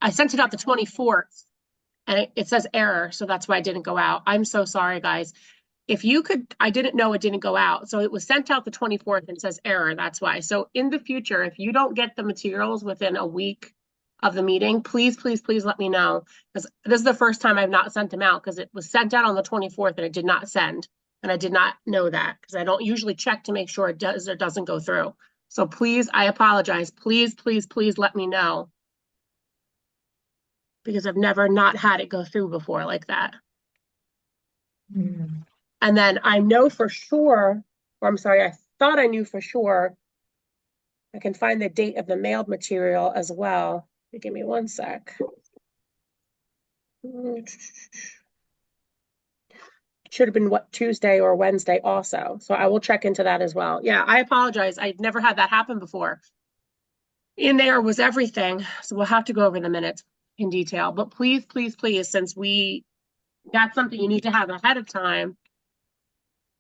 I sent it out the 24th and it says error. So that's why it didn't go out. I'm so sorry, guys. If you could, I didn't know it didn't go out. So it was sent out the 24th and it says error. That's why. So in the future, if you don't get the materials within a week of the meeting, please, please, please let me know. Because this is the first time I've not sent them out because it was sent out on the 24th and it did not send. And I did not know that because I don't usually check to make sure it does or doesn't go through. So please, I apologize. Please, please, please let me know. Because I've never not had it go through before like that. Mm. And then I know for sure, or I'm sorry, I thought I knew for sure. I can find the date of the mailed material as well. Give me one sec. Should have been what, Tuesday or Wednesday also. So I will check into that as well. Yeah, I apologize. I've never had that happen before. In there was everything. So we'll have to go over the minutes in detail. But please, please, please, since that's something you need to have ahead of time.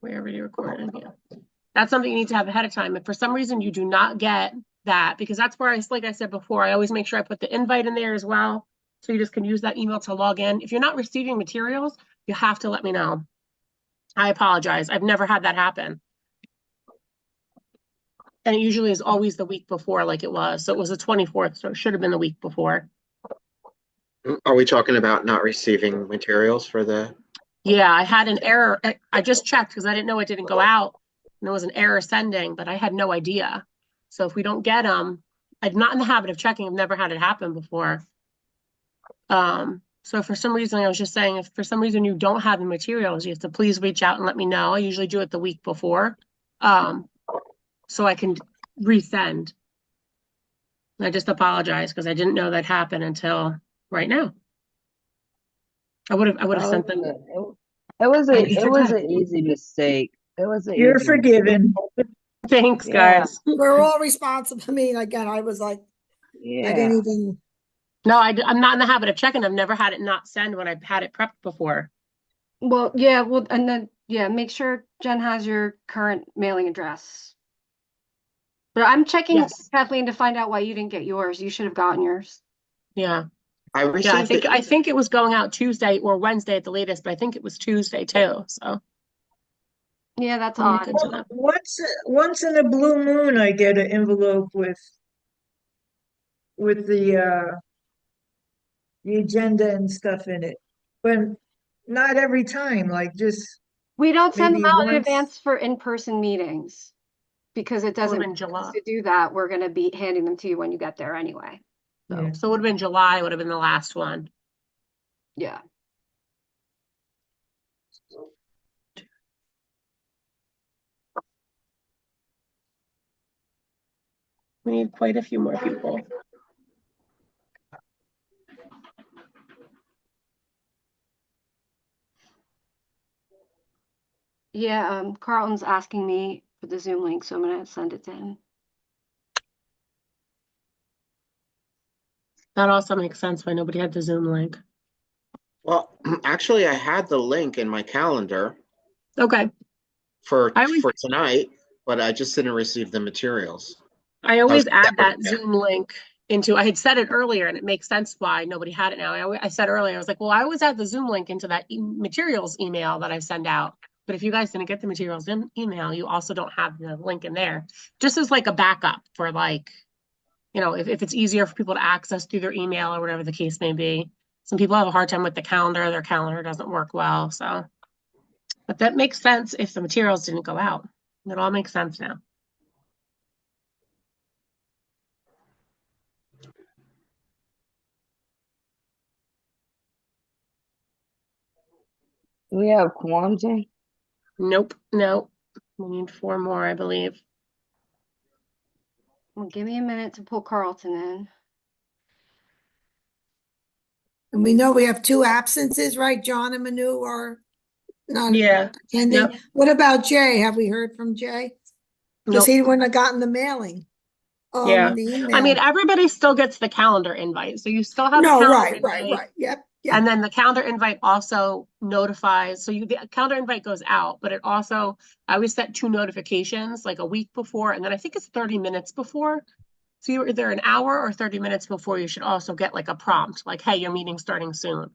We already recorded. Yeah. That's something you need to have ahead of time. If for some reason you do not get that, because that's where like I said before, I always make sure I put the invite in there as well. So you just can use that email to log in. If you're not receiving materials, you have to let me know. I apologize. I've never had that happen. And it usually is always the week before, like it was. So it was the 24th. So it should have been the week before. Are we talking about not receiving materials for the? Yeah, I had an error. I just checked because I didn't know it didn't go out. And there was an error sending, but I had no idea. So if we don't get them, I'm not in the habit of checking. I've never had it happen before. So for some reason, I was just saying, if for some reason you don't have the materials, you have to please reach out and let me know. I usually do it the week before, so I can resend. I just apologize because I didn't know that happened until right now. I would have sent them. It was an easy mistake. It was an You're easy forgiven. Thanks, Yeah. guys. We're all responsible. I mean, again, I was like, I didn't Yeah. even, No, I'm not in the habit of checking. I've never had it not send when I've had it prepped before. Well, yeah, well, and then, yeah, make sure Jen has your current mailing address. But I'm checking, Yes. Kathleen, to find out why you didn't get yours. You should have gotten yours. Yeah. I Yeah, received it. I think it was going out Tuesday or Wednesday at the latest, but I think it was Tuesday too. So Yeah, that's I'll look odd. into that. Once in a blue moon, I get an envelope with the agenda and stuff in it, but not every time. Like just We don't send them maybe out in once. advance for in-person meetings because it Would have doesn't been July. to do that. We're going to be handing them to you when you get there anyway. Yeah. So it would have been July, would have been the last one. Yeah. We need quite a few more people. Yeah, Carlton's asking me for the Zoom link, so I'm going to send it to him. That also makes sense why nobody had the Zoom link. Well, actually, I had the link in my calendar Okay. for always, tonight, but I just didn't receive the materials. I always add that Zoom link into, I had said it earlier and it makes sense why nobody had it now. I said earlier, I was like, well, I always add the Zoom link into that materials email that I send out. But if you guys didn't get the materials in email, you also don't have the link in there. Just as like a backup for like, if it's easier for people to access through their email or whatever the case may be. Some people have a hard time with the calendar. Their calendar doesn't work well. So, but that makes sense if the materials didn't go out. It all makes sense now. Do we have quorum, Jay? Nope. No. We need 4 more, I believe. Well, give me a minute to pull Carlton in. and we know we have 2 absences, right? John and Manu are not attending. Yep. What about Jay? Have we heard from Jay? Because Nope. he wouldn't have gotten the mailing. Yeah. The email. I mean, everybody still gets the calendar invite. So you still have no, the calendar right, invite. right. Yep. And then the calendar invite also notifies. So the calendar invite goes out, but it also, I always set 2 notifications like a week before. And then I think it's 30 minutes before. So you're either an hour or 30 minutes before, you should also get like a prompt, like, hey, your meeting's starting soon.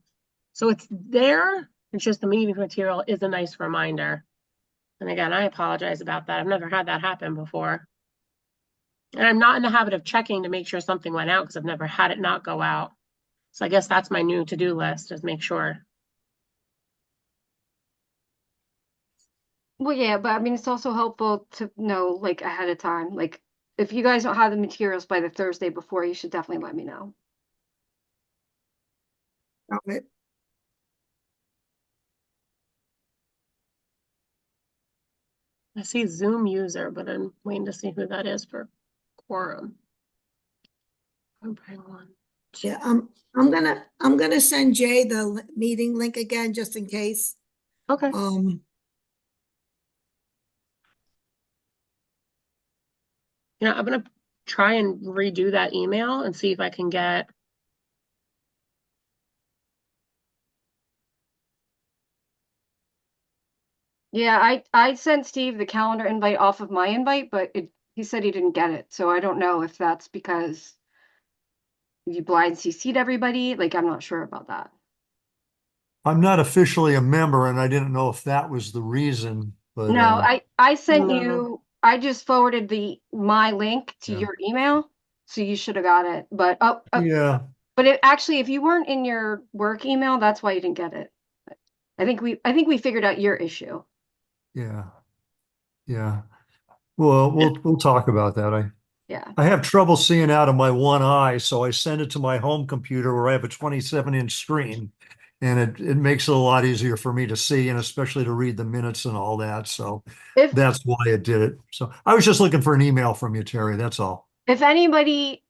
So it's there. It's just the meeting material is a nice reminder. And again, I apologize about that. I've never had that happen before. And I'm not in the habit of checking to make sure something went out because I've never had it not go out. So I guess that's my new to-do list, is make sure. Well, yeah, but I mean, it's also helpful to know like ahead of time. Like if you guys don't have the materials by the Thursday before, you should definitely let me know. Got it. I see Zoom user, but I'm waiting to see who that is for quorum. Okay, one. Yeah, I'm gonna send Jay the meeting link again, just in case. Okay. I'm gonna try and redo that email and see if I can get. Yeah, I sent Steve the calendar invite off of my invite, but he said he didn't get it. So I don't know if that's because you blind CC'd everybody. Like, I'm not sure about that. I'm not officially a member and I didn't know if that was the reason, but No, I sent No. you, I just forwarded my link to Yeah. your email, so you should have got it. But yeah, but actually, if you weren't in your work email, that's why you didn't get it. I think we figured out your issue. yeah, yeah. Well, we'll talk about that. Yeah. I have trouble seeing out of my one eye, so I send it to my home computer where I have a 27-inch screen, and it makes it a lot easier for me to see and especially to read the minutes and all that. So that's why I did it. So I was just looking for an email from you, Terry. That's all. If anybody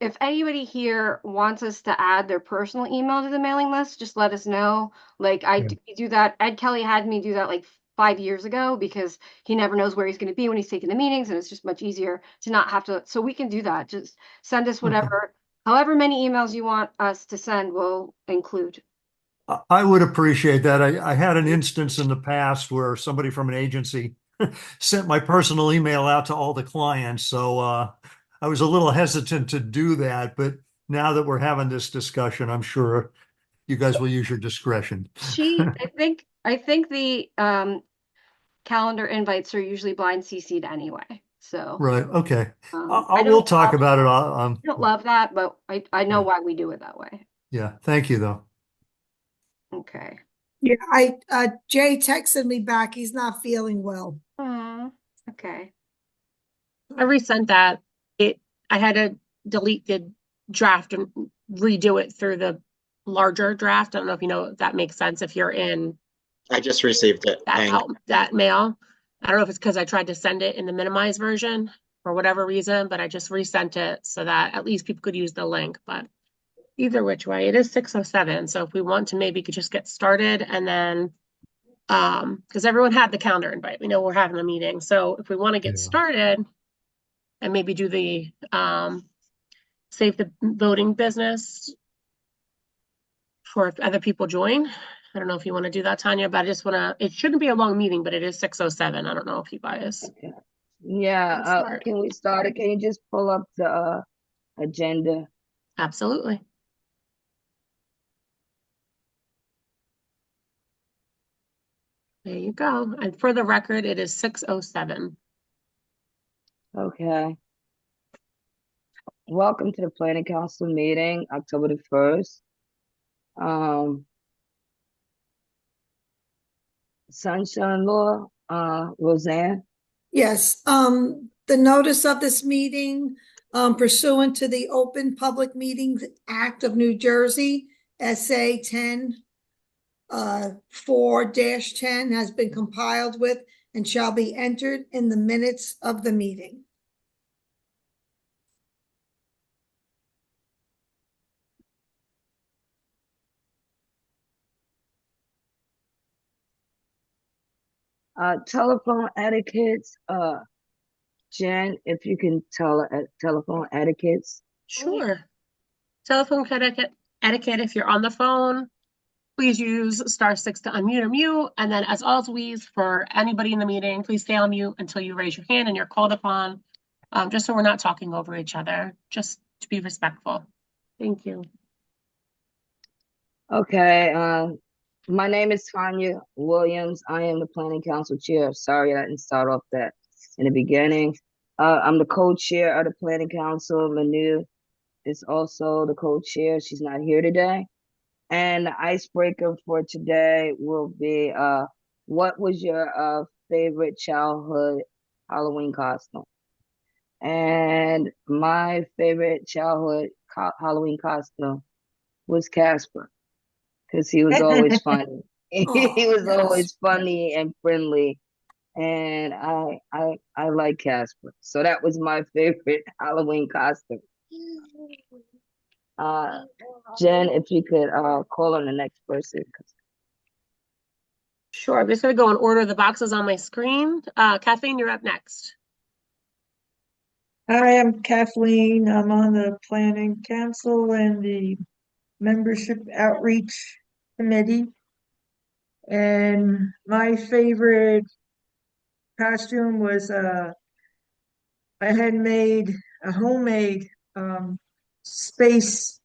if anybody here wants us to add their personal email to the mailing list, just let us know. Like we do that. Ed Kelly had me do that like 5 years ago because he never knows where he's going to be when he's taking the meetings, and it's just much easier to not have to. So we can do that. Just send us whatever, however many emails you want us to send, we'll include. I would appreciate that. I had an instance in the past where somebody from an agency sent my personal email out to all the clients. So I was a little hesitant to do that. But now that we're having this discussion, I'm sure you guys will use your discretion. I think the calendar invites are usually blind CC'd anyway. So Right. Okay. I We'll don't talk love about it. I don't love that, but I know Yeah. why we do it that way. Yeah. Thank you, though. Okay. Yeah, Jay texted me back. He's not feeling well. Okay. I resent that. I had to delete the draft and redo it through the larger draft. I don't know if you know if that makes sense if you're in I just received it. that mail. I don't know if it's because I tried to send it in the minimized version for whatever reason, but I just resent it so that at least people could use the link. But either which way, it is 6:07. So if we want to maybe could just get started and then because everyone had the calendar invite. We know we're having a meeting. So if we want to get started and maybe do the save the voting business for if other people join. I don't know if you want to do that, Tanya, but I just want to, it shouldn't be a long meeting, but it is 6:07. I don't know if you guys. Okay. Yeah, can we start it? Can you just pull up the agenda? Absolutely. There you go. And for the record, it is 6:07. Okay. Welcome to the Planning Council meeting, October the 1st. Sunshine Law, Roseanne. Yes, the notice of this meeting, pursuant to the Open Public Meetings Act of New Jersey, SA 10, 4-10 has been compiled with and shall be entered in the minutes of the meeting. Telephone etiquettes, Jen, if you can tell telephone etiquettes. Sure. Telephone etiquette, if you're on the phone, please use *6 to unmute or mute. And then as always, for anybody in the meeting, please stay on mute until you raise your hand and you're called upon. just so we're not talking over each other, just to be respectful. Thank you. Okay, my name is Tanya Williams. I am the Planning Council Chair. Sorry, I didn't start off that in the beginning. I'm the co-chair of the Planning Council. Manu is also the co-chair. She's not here today. And the icebreaker for today will be, what was your favorite childhood Halloween costume? And my favorite childhood Halloween costume was Casper, because he was always funny. He Oh, was yes. always funny and friendly, and I like Casper. So that was my favorite Halloween costume. Jen, if you could call on the next person. Sure, I'm just gonna go and order the boxes on my screen. Kathleen, you're up next. I am Kathleen. I'm on the Planning Council and the Membership Outreach Committee. And my favorite costume was I had made a homemade space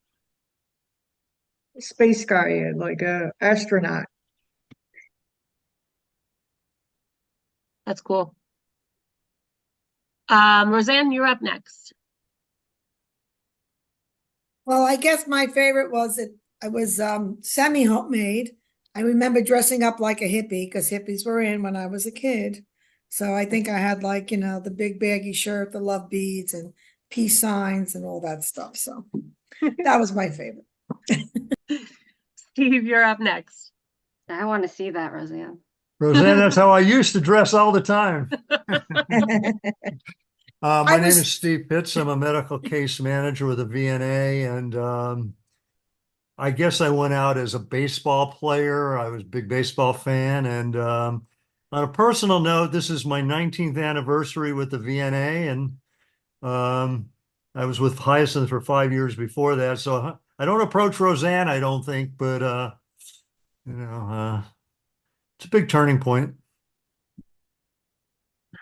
guy, like a astronaut. That's cool. Roseanne, you're up next. Well, I guess my favorite was that I was semi-homemade. I remember dressing up like a hippie because hippies were in when I was a kid. So I think I had like, the big baggy shirt, the love beads and peace signs and all that stuff. So that was my favorite. Steve, you're up next. I want to see that, Roseanne. Roseanne, that's how I used to dress all the time. My name was- is Steve Pitts. I'm a medical case manager with a VNA, and I guess I went out as a baseball player. I was a big baseball fan, and on a personal note, this is my 19th anniversary with the VNA, and I was with Hyacinth for 5 years before that. So I don't approach Roseanne, I don't think, but it's a big turning point.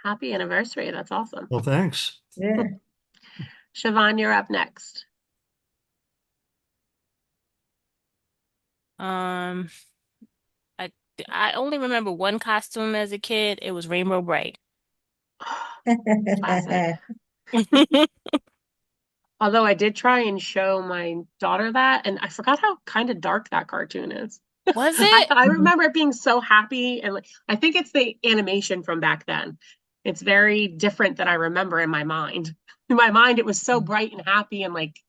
Happy anniversary. That's awesome. Well, thanks. Yeah. Siobhan, you're up next. Um, I only remember one costume as a kid. It was Rainbow Bright. Classic. Although I did try and show my daughter that, and I forgot how kind of dark that cartoon is. Was it? I remember it being so happy, and like I think it's the animation from back then. It's very different than I remember in my mind. In my mind, it was so bright and happy, and like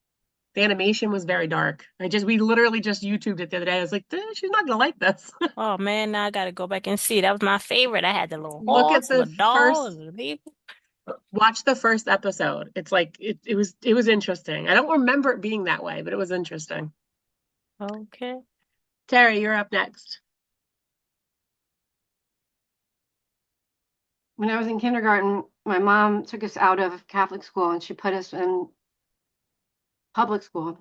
the animation was very dark. We literally just YouTubed it the other day. I was like, she's not gonna like this. Oh man, now I gotta go back and see. That was my favorite. I had the little Look at horse and the the doll first. and the people. Watch the first episode. It's like it was interesting. I don't remember it being that way, but it was interesting. Okay. Terry, you're up next. When I was in kindergarten, my mom took us out of Catholic school and she put us in public school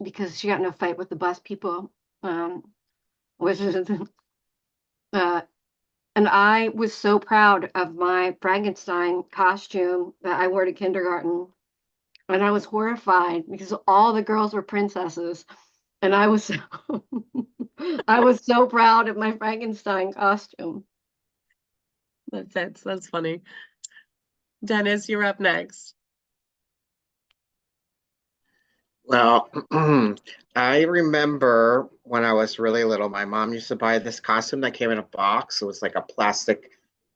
because she got in a fight with the bus people. Which is, and I was so proud of my Frankenstein costume that I wore to kindergarten. And I was horrified because all the girls were princesses. And I was I was so proud of my Frankenstein costume. That's funny. Dennis, you're up next. Well, I remember when I was really little, my mom used to buy this costume that came in a box. It was like a plastic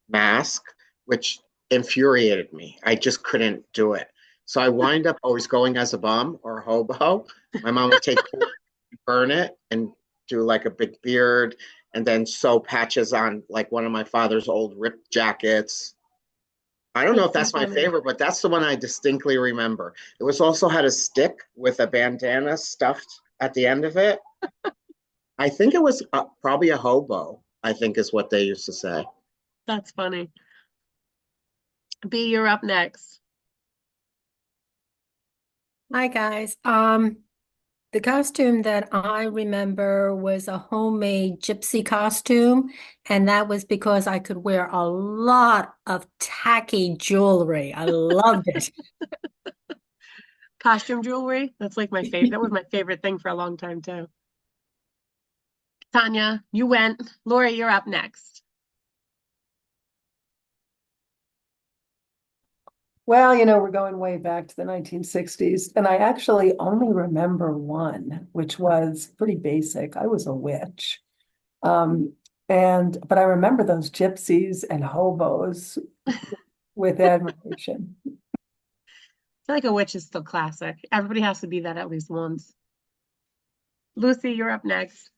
mask, which infuriated me. I just couldn't do it. So I wind up always going as a bum or a hobo. My mom would take coal, burn it, and do like a big beard, and then sew patches on like one of my father's old ripped jackets. I don't know if that's my favorite, but that's the one I distinctly remember. It was also had a stick with a bandana stuffed at the end of it. I think it was probably a hobo, I think is what they used to say. That's funny. B, you're up next. Hi guys. The costume that I remember was a homemade gypsy costume, and that was because I could wear a lot of tacky jewelry. I loved it. Costume jewelry. That's like my favorite. That was my favorite thing for a long time too. Tanya, you went. Lori, you're up next. Well, we're going way back to the 1960s, and I actually only remember one, which was pretty basic. I was a witch. Um, but I remember those gypsies and hobos with admiration. I feel like a witch is still classic. Everybody has to be that at least once. Lucy, you're up next.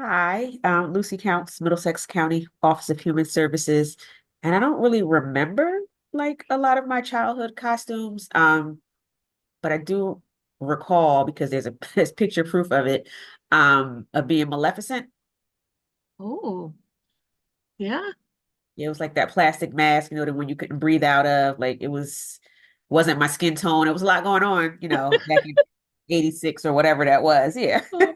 Hi, Lucy Counts, Middlesex County Office of Human Services. And I don't really remember like a lot of my childhood costumes. But I do recall because there's picture proof of it, of being Maleficent. Oh, yeah. It was like that plastic mask, the one you couldn't breathe out of. Like wasn't my skin tone. It was a lot going on, back in 86 or whatever that was. Yeah. Oh,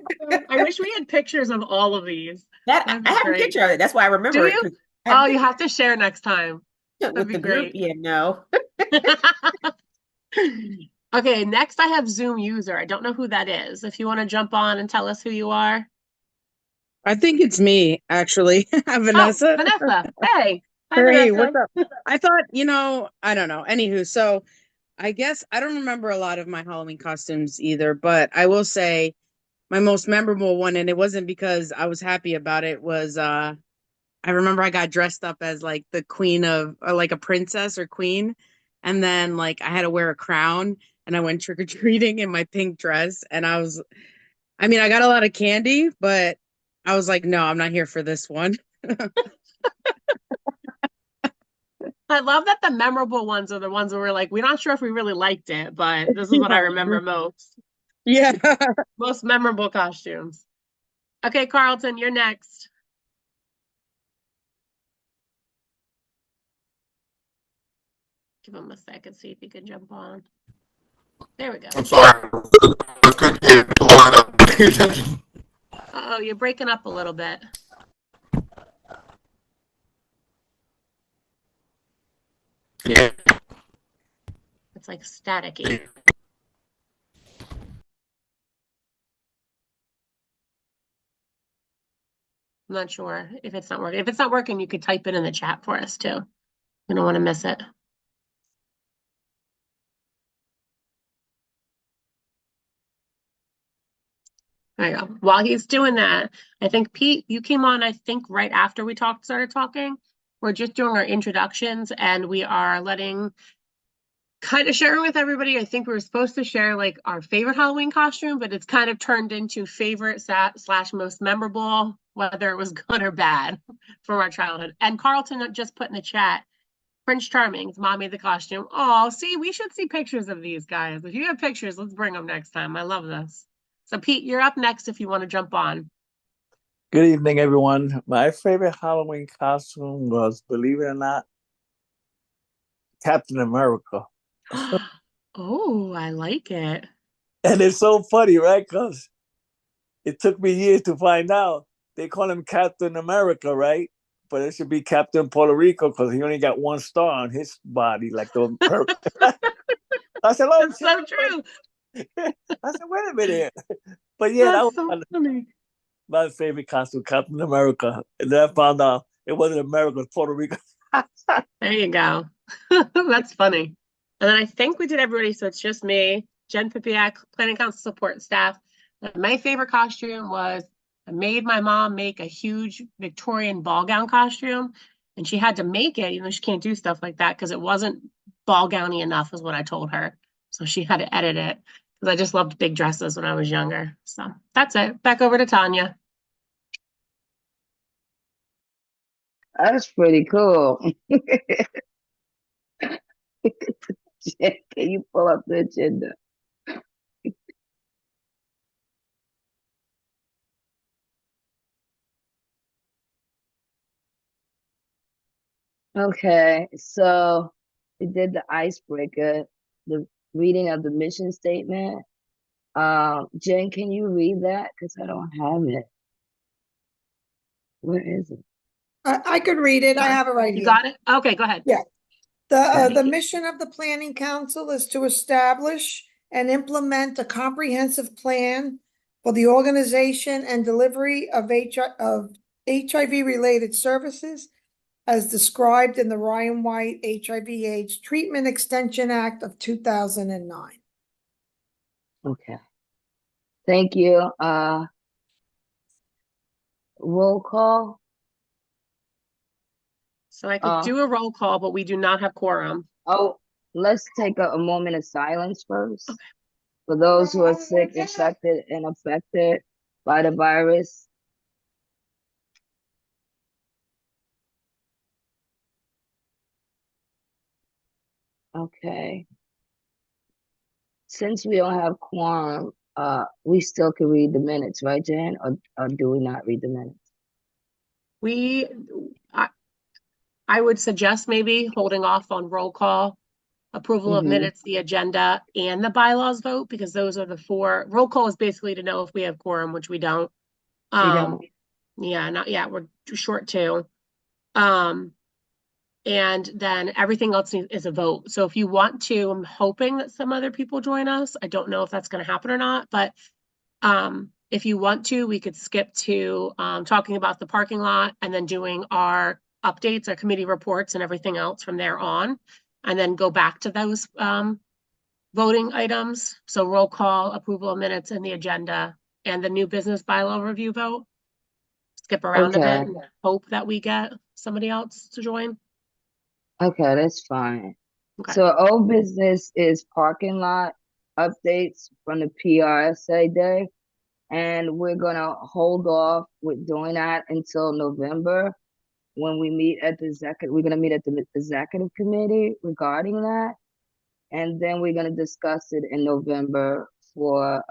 I wish we had pictures of all of these. That That'd I be have a great. picture of it. That's why I Do remember it. you? 'Cause I have Oh, you have to share next time. pictures That'd with be the group. great. Yeah, no. Okay, next I have Zoom user. I don't know who that is. If you want to jump on and tell us who you are. I think it's me, actually. Oh, Vanessa. Vanessa. Hey. Hi, Hey, Vanessa. what's up? I thought, I don't know. Anywho, so I guess I don't remember a lot of my Halloween costumes either, but I will say my most memorable one, and it wasn't because I was happy about it, was I remember I got dressed up as like the queen of, or like a princess or queen, and then like I had to wear a crown, and I went trick-or-treating in my pink dress, and I mean, I got a lot of candy, but I was like, no, I'm not here for this one. I love that the memorable ones are the ones where we're like, we're not sure if we really liked it, but this is what I remember most. Yeah. Most memorable costumes. Okay, Carlton, you're next. Give him a second, see if he can jump on. There we go. I'm sorry. I couldn't hear it. Uh-oh, you're breaking up a little bit. Yeah. It's like staticky. I'm not sure if it's not working. If it's not working, you could type it in the chat for us too. We don't want to miss it. There you go. While he's doing that, I think Pete, you came on, I think, right after we started talking. We're just doing our introductions and we are kind of sharing with everybody. I think we were supposed to share like our favorite Halloween costume, but it's kind of turned into favorite slash most memorable, whether it was good or bad from our childhood. And Carlton just put in the chat, Prince Charming's mommy the costume. Oh, see, we should see pictures of these guys. If you have pictures, let's bring them next time. I love this. So Pete, you're up next if you want to jump on. Good evening, everyone. My favorite Halloween costume was, believe it or not, Captain America. Oh, I like it. And it's so funny, right? Because it took me years to find out. They call him Captain America, right? But it should be Captain Puerto Rico because he only got one star on his body, like the I said, oh, That's so true. I said, wait a minute. But yeah, That's that was so funny. my favorite costume, Captain America. And then I found out it wasn't America, it was Puerto Rico. There you go. That's funny. And then I think we did everybody, so it's just me, Jen Pipiak, Planning Council support staff. And my favorite costume was I made my mom make a huge Victorian ball gown costume, and she had to make it, even though she can't do stuff like that because it wasn't ball gowny enough, is what I told her. So she had to edit it because I just loved big dresses when I was younger. So that's it. Back over to Tanya. That's pretty cool. Can you pull up the agenda? Okay, so we did the icebreaker, the reading of the mission statement, Jen, can you read that? Because I don't have it. Where is it? I could read it. I have it right You here. got it? Okay, go ahead. Yeah. Okay. The mission of the Planning Council is to establish and implement a comprehensive plan for the organization and delivery of HIV-related services as described in the Ryan White HIV/AIDS Treatment Extension Act of 2009. Okay. Thank you. Roll call. So I could do a roll call, but we do not have quorum. Oh, let's take a moment of silence first. For those who are sick, infected, and affected by the virus. Okay. Since we don't have quorum, we still can read the minutes, right, Jan? Or do we not read the minutes? I would suggest maybe holding off on roll call, approval of minutes, the agenda, and the bylaws vote, because those are the four. Roll call is basically to know if we have quorum, which we don't. We don't. Yeah, not yet. We're too short too. And then everything else is a vote. So if you want to, I'm hoping that some other people join us. I don't know if that's going to happen or not, but if you want to, we could skip to talking about the parking lot and then doing our updates, our committee reports and everything else from there on, and then go back to those voting items. So roll call, approval of minutes, and the agenda, and the new business bylaw review vote. Skip around a bit and hope that we get somebody else to join. Okay, that's fine. Okay. So old business is parking lot updates from the PRSA day. And we're gonna hold off with doing that until November when we meet at the executive. We're gonna meet at the executive committee regarding that. And then we're gonna discuss it in November for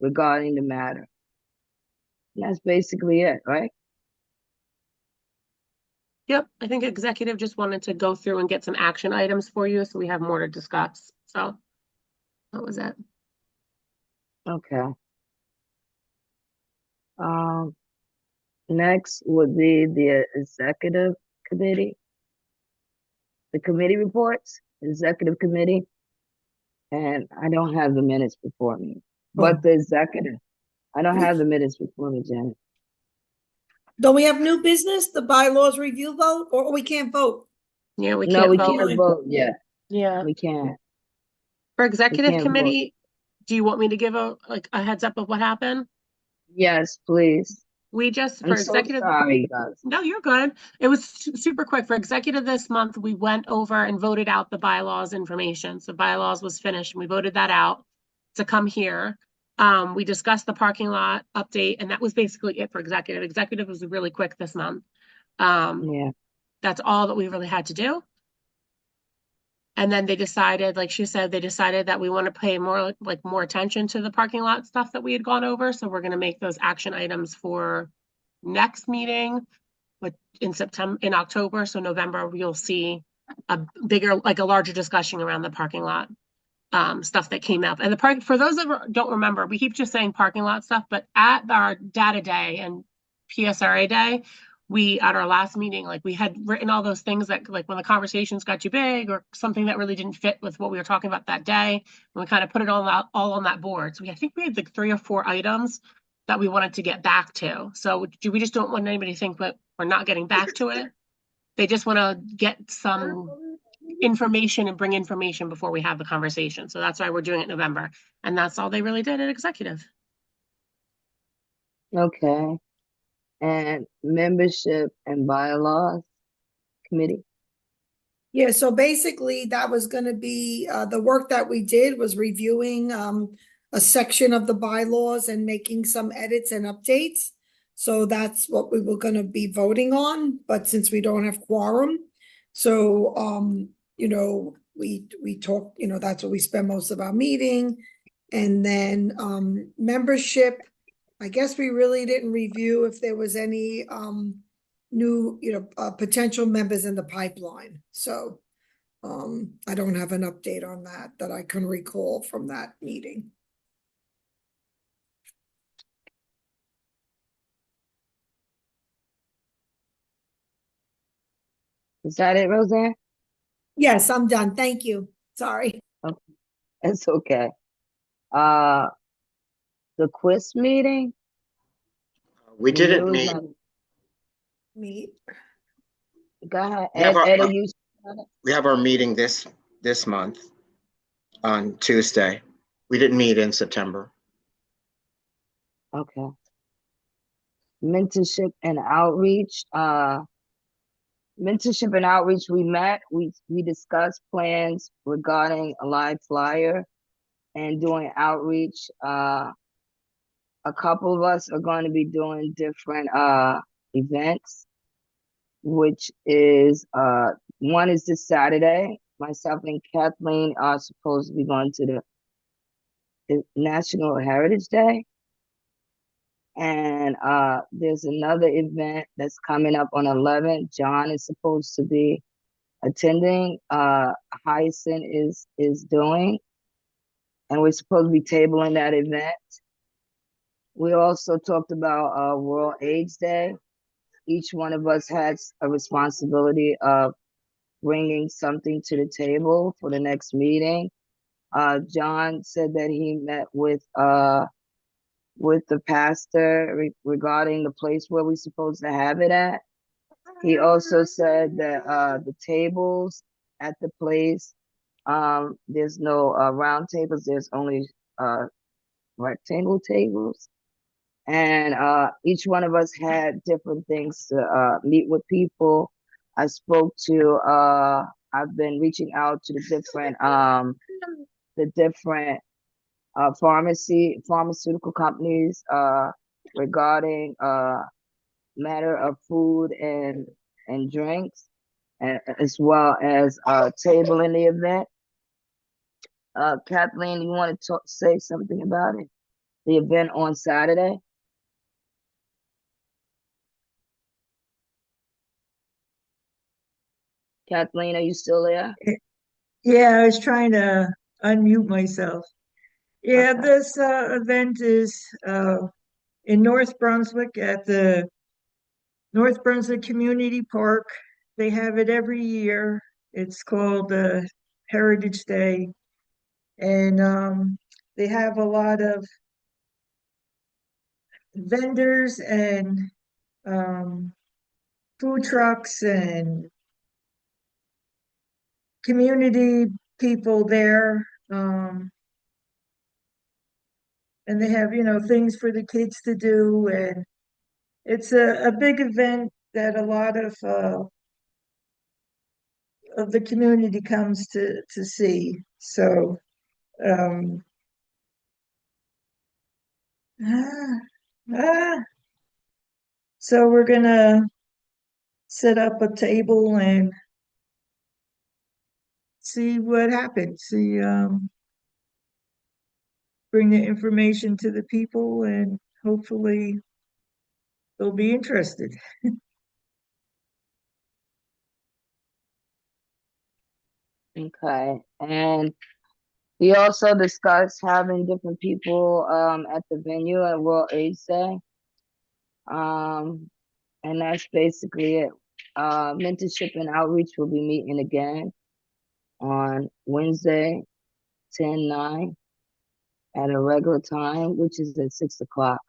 regarding the matter. And that's basically it, right? Yep, I think executive just wanted to go through and get some action items for you, so we have more to discuss. So that was it. Okay. Next would be the executive committee. The committee reports, executive committee. And I don't have the minutes before me, but the executive. I don't have the minutes before me, Janet. Don't we have new business, the bylaws review vote, or we can't vote? Yeah, we No, can't we vote. can't vote yet. Yeah. We can't. For executive can't committee, do you want me to give a heads up of what happened? Yes, please. We just, for I'm so executive, sorry, guys. no, you're good. It was super quick. For executive this month, we went over and voted out the bylaws information. So bylaws was finished and we voted that out to come here. We discussed the parking lot update, and that was basically it for executive. Executive was really quick this month. Yeah. That's all that we really had to do. And then they decided, like she said, they decided that we want to pay more attention to the parking lot stuff that we had gone over. So we're going to make those action items for next meeting, but in October. So November, you'll see a bigger, a larger discussion around the parking lot stuff that came up. And the park, for those that don't remember, we keep just saying parking lot stuff, but at our data day and PSRA day, we, at our last meeting, we had written all those things that, when the conversations got too big or something that really didn't fit with what we were talking about that day, and we kind of put it all on that board. So I think we had 3 or 4 items that we wanted to get back to. So we just don't want anybody to think that we're not getting back to it. They just want to get some information and bring information before we have the conversation. So that's why we're doing it in November. And that's all they really did at executive. Okay. And membership and bylaws committee. Yeah, so basically that was going to be the work that we did was reviewing a section of the bylaws and making some edits and updates. So that's what we were going to be voting on. But since we don't have quorum, so we talk, that's what we spend most of our meeting. And then membership, I guess we really didn't review if there was any new, potential members in the pipeline. So I don't have an update on that I can recall from that meeting. Is that it, Roseanne? Yes, I'm done. Thank you. Sorry. Okay, it's okay. Uh, the quiz meeting, We didn't Manu's meet. not. Meet. Go ahead, We have Ed, are our you? we have our meeting this month on Tuesday. We didn't meet in September. Okay. Mentorship and outreach. Mentorship and outreach. We met. We discussed plans regarding a live flyer and doing outreach. A couple of us are going to be doing different events, which is one is this Saturday. Myself and Kathleen are supposed to be going to the National Heritage Day. And there's another event that's coming up on 11th. John is supposed to be attending. Hyacinth is doing, and we're supposed to be tabling that event. We also talked about World AIDS Day. Each one of us has a responsibility of bringing something to the table for the next meeting. John said that he met with the pastor regarding the place where we're supposed to have it at. He also said that the tables at the place, there's no round tables, there's only rectangle tables. And each one of us had different things to meet with people. I spoke to, I've been reaching out to the different pharmaceutical companies regarding matter of food and drinks, and as well as table in the event. Kathleen, you want to say something about it? The event on Saturday? Kathleen, are you still there? Yeah, I was trying to unmute myself. Yeah, Okay. this event is in North Brunswick at the North Brunswick Community Park. They have it every year. It's called Heritage Day, and they have a lot of vendors and um, food trucks and community people there. And they have, things for the kids to do. And it's a big event that a lot of the community comes to see. So, um, ah, ah. So we're gonna set up a table and see what happens. See, bring the information to the people, and hopefully they'll be interested. Okay. And we also discussed having different people at the venue at World AIDS Day. And that's basically it. Mentorship and outreach will be meeting again on Wednesday, 10/9 at a regular time, which is at 6 o'clock.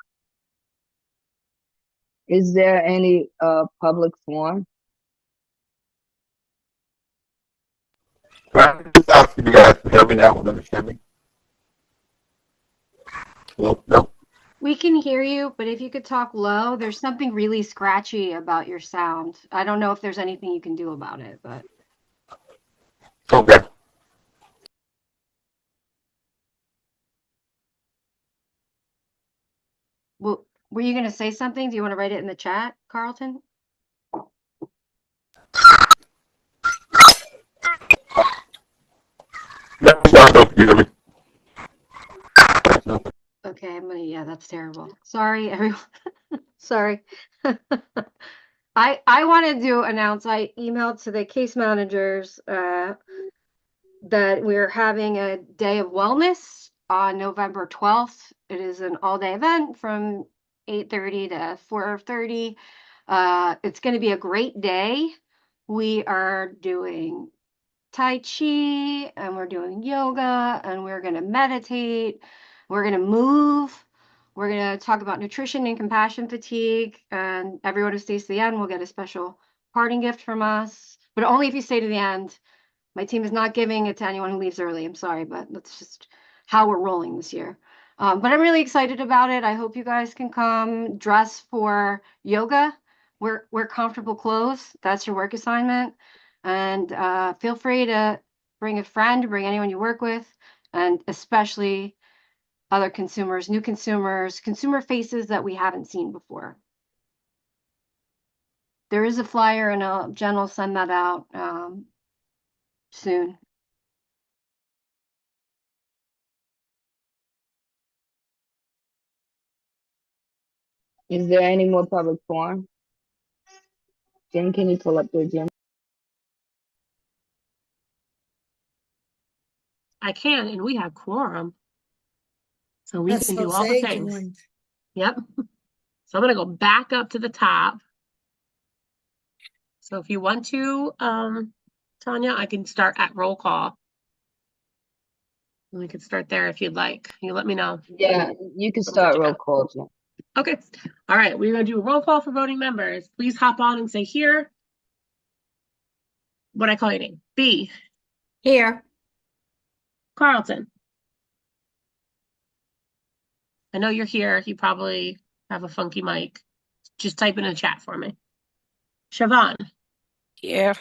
Is there any public forum? Can you guys hear me now? Understand me? Hello? No? We can hear you, but if you could talk low, there's something really scratchy about your sound. I don't know if there's anything you can do about it, but Okay. well, were you going to say something? Do you want to write it in the chat, Carlton? No, can you hear me? Okay, yeah, that's terrible. Sorry, everyone. Sorry. I wanted to announce, I emailed to the case managers that we're having a day of wellness on November 12th. It is an all-day event from 8:30 to 4:30. It's going to be a great day. We are doing Tai Chi and we're doing yoga and we're going to meditate. We're going to move. We're going to talk about nutrition and compassion fatigue. And everyone who stays to the end will get a special parting gift from us, but only if you stay to the end. My team is not giving it to anyone who leaves early. I'm sorry, but that's just how we're rolling this year. But I'm really excited about it. I hope you guys can come dress for yoga. Wear comfortable clothes. That's your work assignment. And feel free to bring a friend, bring anyone you work with, and especially other consumers, new consumers, consumer faces that we haven't seen before. There is a flyer, and Jen will send that out soon. Is there any more public forum? Jen, can you pull up the agenda? I can, and we have quorum. So we That's can do all the Jose things. joined. Yep. So I'm gonna go back up to the top. So if you want to, Tanya, I can start at roll call. We could start there if you'd like. You let me know. Yeah, you can I'm good start to roll go. call, Jen. Okay. All right. We're gonna do a roll call for voting members. Please hop on and say here. What I call your name? B. Here. Carlton. I know you're here. You probably have a funky mic. Just type in the chat for me. Siobhan. Here.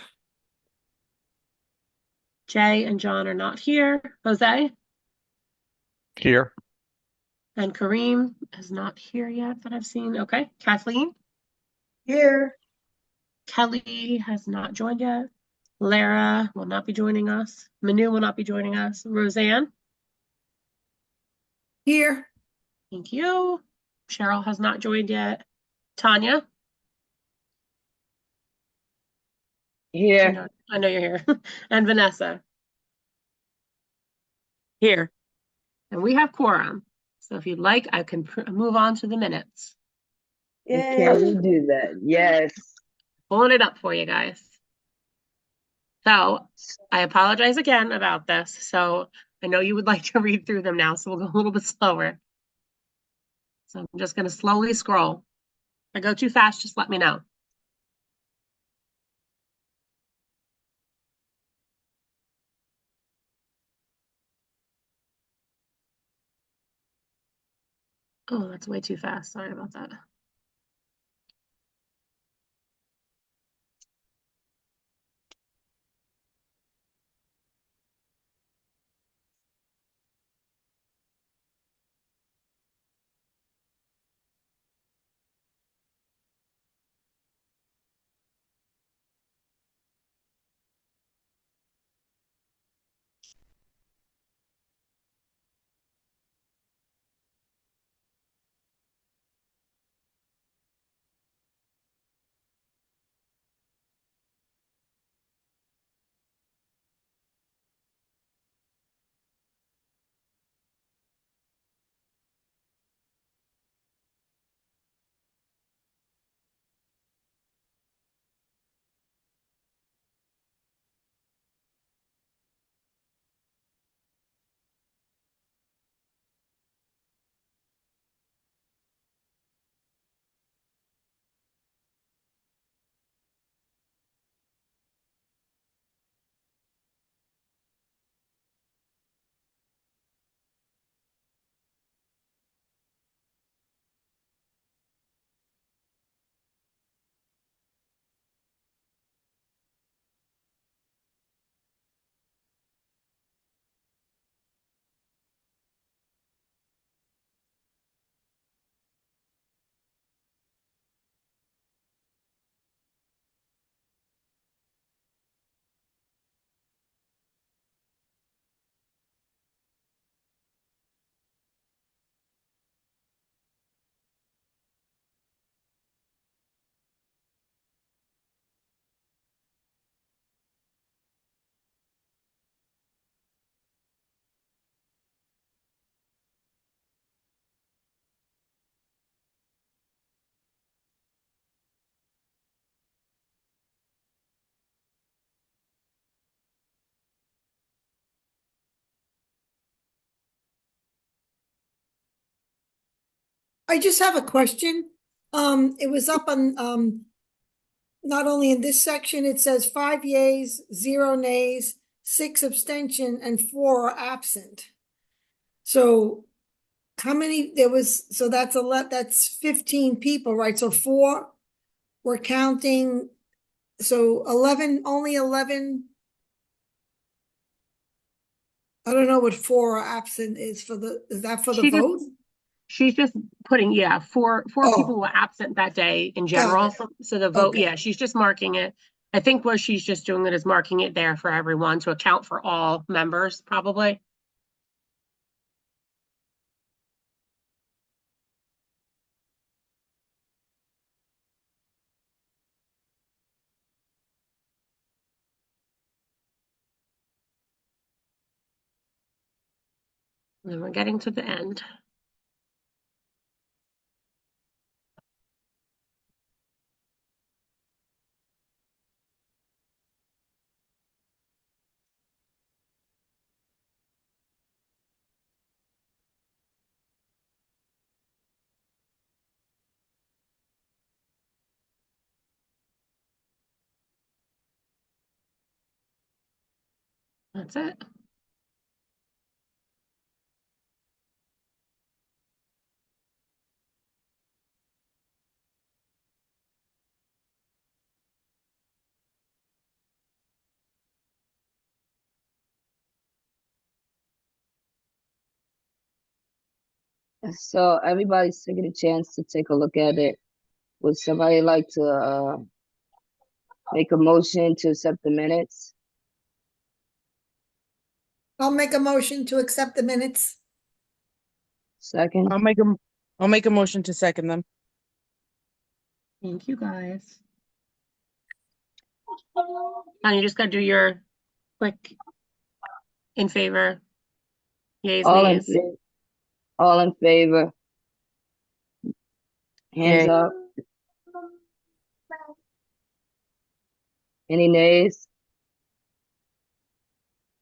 Jay and John are not here. Jose Here. and Kareem is not here yet that I've seen. Okay. Kathleen. Here, Kelly has not joined yet. Lara will not be joining us. Manu will not be joining us. Roseanne. Here. Thank you. Cheryl has not joined yet. Tanya. Here. I know you're here. And Vanessa. Here. And we have quorum. So if you'd like, I can move on to the minutes. Can we yay. do that? Yes. Pulling it up for you guys. So I apologize again about this. So I know you would like to read through them now, so we'll go a little bit slower. So I'm just going to slowly scroll. If I go too fast, just let me know. Oh, that's way too fast. Sorry about that. I just have a question. It was up on, not only in this section, it says 5 yeas, 0 nays, 6 abstention, and 4 are absent. So how many, so that's 15 people, right? So 4, we're counting, so 11, only 11. I don't know what 4 are absent is is that for the She just vote? she's just putting, yeah, four people Oh, were absent that day in got general. it. So the vote, Okay. yeah, she's just marking it. I think what she's just doing it is marking it there for everyone to account for all members, probably. And we're getting to the end. That's it. So everybody's taking a chance to take a look at it. Would somebody like to make a motion to accept the minutes? I'll make a motion to accept the minutes. Second? I'll make a motion to second them. Thank you, guys. And you just got to do your quick in favor, yays, nays. All in favor. Hands Yay. up. Any nays?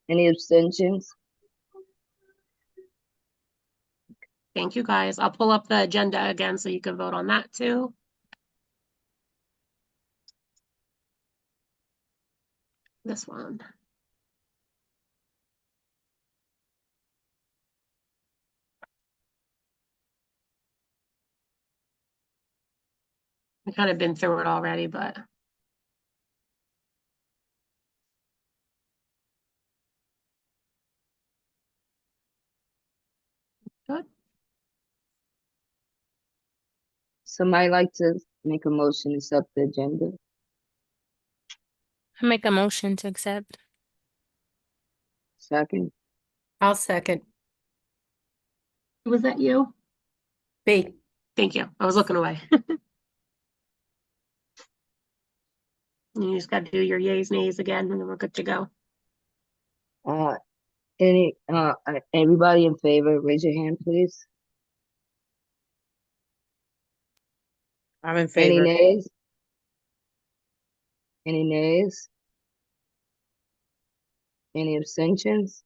Any abstentions? Thank you, guys. I'll pull up the agenda again so you can vote on that too. This one. We've kind of been through it already, but good. Somebody like to make a motion to accept the agenda? I make a motion to accept. Second? I'll second. Was that you? B. Thank you. I was looking away. You just got to do your yays, nays again, and then we're good to go. Everybody in favor, raise your hand, please. I'm in Any favor. nays? Any nays? Any abstentions?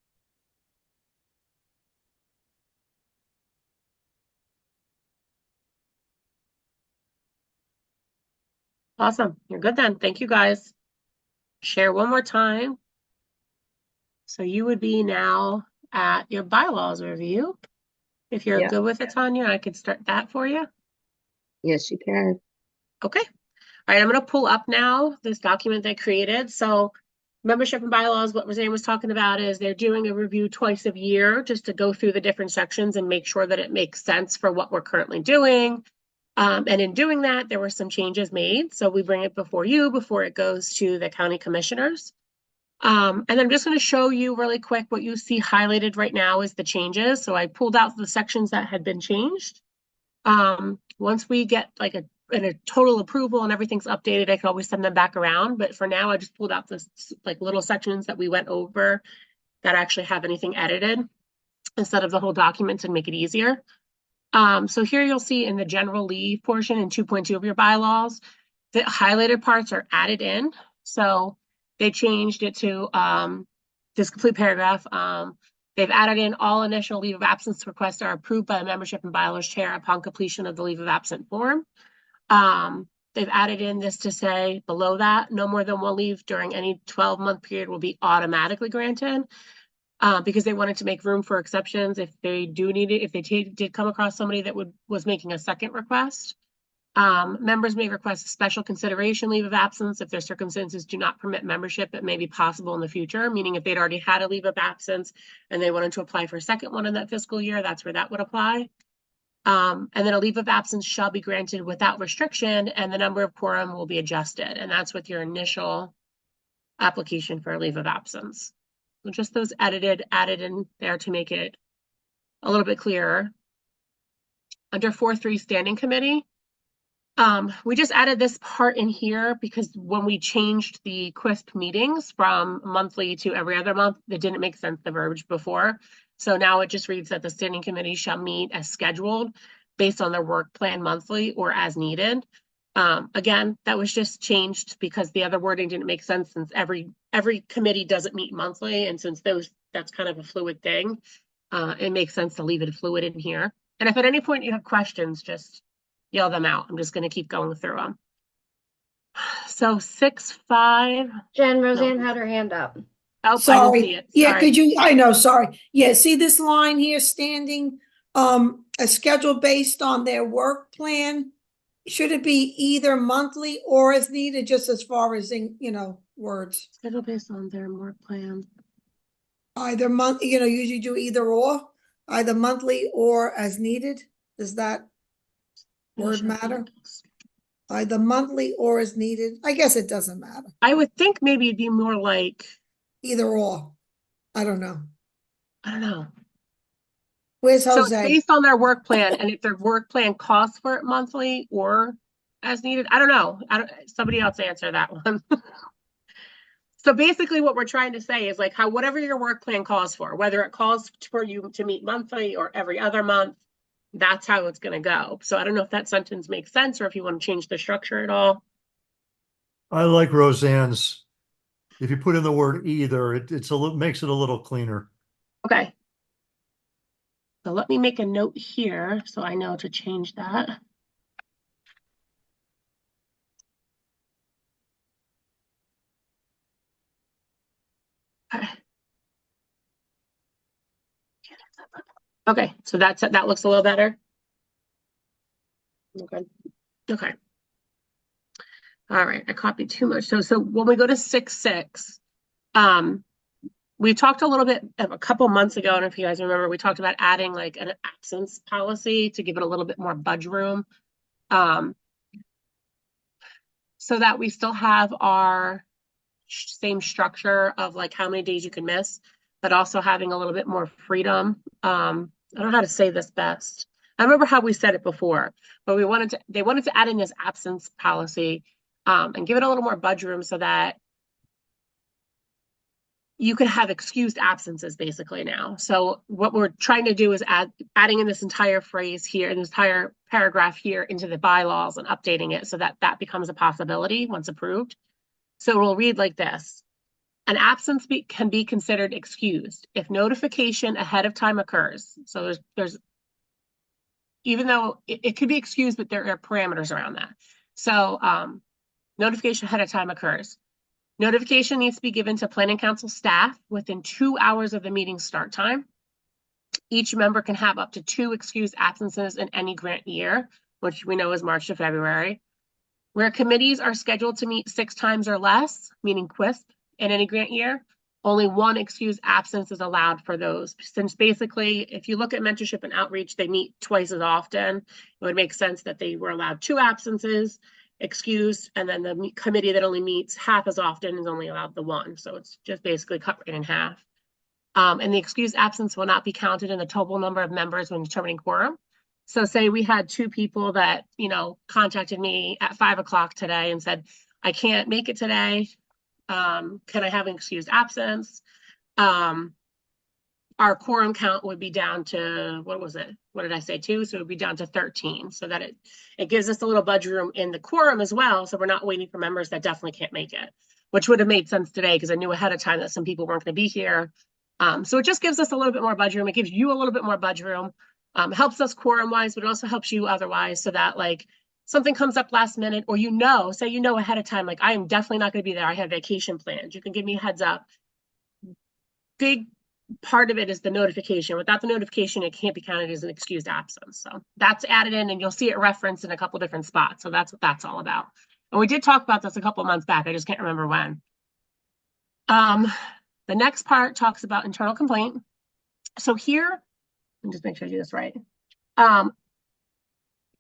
Awesome. You're good then. Thank you, guys. Share one more time. So you would be now at your bylaws review. If you're Yeah. good with it, Tanya, I could start that for you. Yes, you can. Okay. All right, I'm going to pull up now this document they created. So membership and bylaws, what Roseanne was talking about is they're doing a review twice a year just to go through the different sections and make sure that it makes sense for what we're currently doing. And in doing that, there were some changes made. So we bring it before you before it goes to the county commissioners. And I'm just going to show you really quick what you see highlighted right now is the changes. So I pulled out the sections that had been changed. Once we get like a total approval and everything's updated, I can always send them back around. But for now, I just pulled out this like little sections that we went over that actually have anything edited instead of the whole document to make it easier. So here you'll see in the general leave portion in 2.2 of your bylaws, the highlighted parts are added in. So they changed it to this complete paragraph. They've added in all initial leave of absence requests are approved by the membership and bylaws chair upon completion of the leave of absence form. They've added in this to say below that, no more than one leave during any 12-month period will be automatically granted, because they wanted to make room for exceptions if they do need it, if they did come across somebody that was making a second request. Members may request a special consideration leave of absence if their circumstances do not permit membership. It may be possible in the future, meaning if they'd already had a leave of absence and they wanted to apply for a second one in that fiscal year, that's where that would apply. And then a leave of absence shall be granted without restriction, and the number of quorum will be adjusted. And that's with your initial application for a leave of absence. So just those added in there to make it a little bit clearer. Under 4.3 standing committee, we just added this part in here because when we changed the QUISP meetings from monthly to every other month, it didn't make sense, the verbiage before. So now it just reads that the standing committee shall meet as scheduled based on their work plan monthly or as needed. Again, that was just changed because the other wording didn't make sense, since every committee doesn't meet monthly. And since that's kind of a fluid thing, it makes sense to leave it fluid in here. And if at any point you have questions, just yell them out. I'm just going to keep going through them. So 6.5. Jen, Roseanne had her hand up. Oh, Sorry. I didn't see it. Yeah, Sorry. could you, I know, sorry. Yeah, see this line here, standing, a schedule based on their work plan? Should it be either monthly or as needed, just as far as in, words? Schedule based on their work plan. Either usually do either or, either monthly or as needed. Does that word matter? Either monthly or as needed. I guess it doesn't matter. I would think maybe it'd be more like Either or. I don't know. Where's So it's Jose? based on their work plan, and if their work plan calls for it monthly or as needed, I don't know. Somebody else answer that one. So basically what we're trying to say is like whatever your work plan calls for, whether it calls for you to meet monthly or every other month, that's how it's going to go. So I don't know if that sentence makes sense or if you want to change the structure at all. I like Roseanne's. If you put in the word either, it makes it a little cleaner. Okay. So let me make a note here so I know to change that. Okay. Okay, so that looks a little better. Okay. Okay. All right, I copied too much. So when we go to 6.6, we talked a little bit a couple months ago, and if you guys remember, we talked about adding like an absence policy to give it a little bit more budge room, so that we still have our same structure of like how many days you can miss, but also having a little bit more freedom. I don't know how to say this best. I remember how we said it before, but they wanted to add in this absence policy, and give it a little more budge room so that you can have excused absences basically now. So what we're trying to do is adding in this entire phrase here, in this entire paragraph here into the bylaws and updating it so that that becomes a possibility once approved. So it will read like this. An absence can be considered excused if notification ahead of time occurs. So there's even though it could be excused, but there are parameters around that. So notification ahead of time occurs. Notification needs to be given to planning council staff within 2 hours of the meeting start time. Each member can have up to 2 excused absences in any grant year, which we know is March to February. Where committees are scheduled to meet 6 times or less, meaning QUISP, in any grant year, only 1 excused absence is allowed for those. Since basically, if you look at mentorship and outreach, they meet twice as often. It would make sense that they were allowed 2 absences excused, and then the committee that only meets half as often is only allowed the 1. So it's just basically cut right in half. And the excused absence will not be counted in the total number of members when determining quorum. So say we had 2 people that, contacted me at 5 o'clock today and said, I can't make it today. Can I have an excused absence? Our quorum count would be down to, what was it? What did I say, 2? So it would be down to 13, so that it gives us a little budge room in the quorum as well. So we're not waiting for members that definitely can't make it, which would have made sense today because I knew ahead of time that some people weren't going to be here. So it just gives us a little bit more budget room. It gives you a little bit more budget room. Helps us quorum wise, but it also helps you otherwise, so that like something comes up last minute, or say ahead of time, like I am definitely not going to be there. I have vacation plans. You can give me a heads up. Big part of it is the notification. Without the notification, it can't be counted as an excused absence. So that's added in, and you'll see it referenced in a couple different spots. So that's what that's all about. And we did talk about this a couple months back. I just can't remember when. The next part talks about internal complaint. So here, let me just make sure I do this right.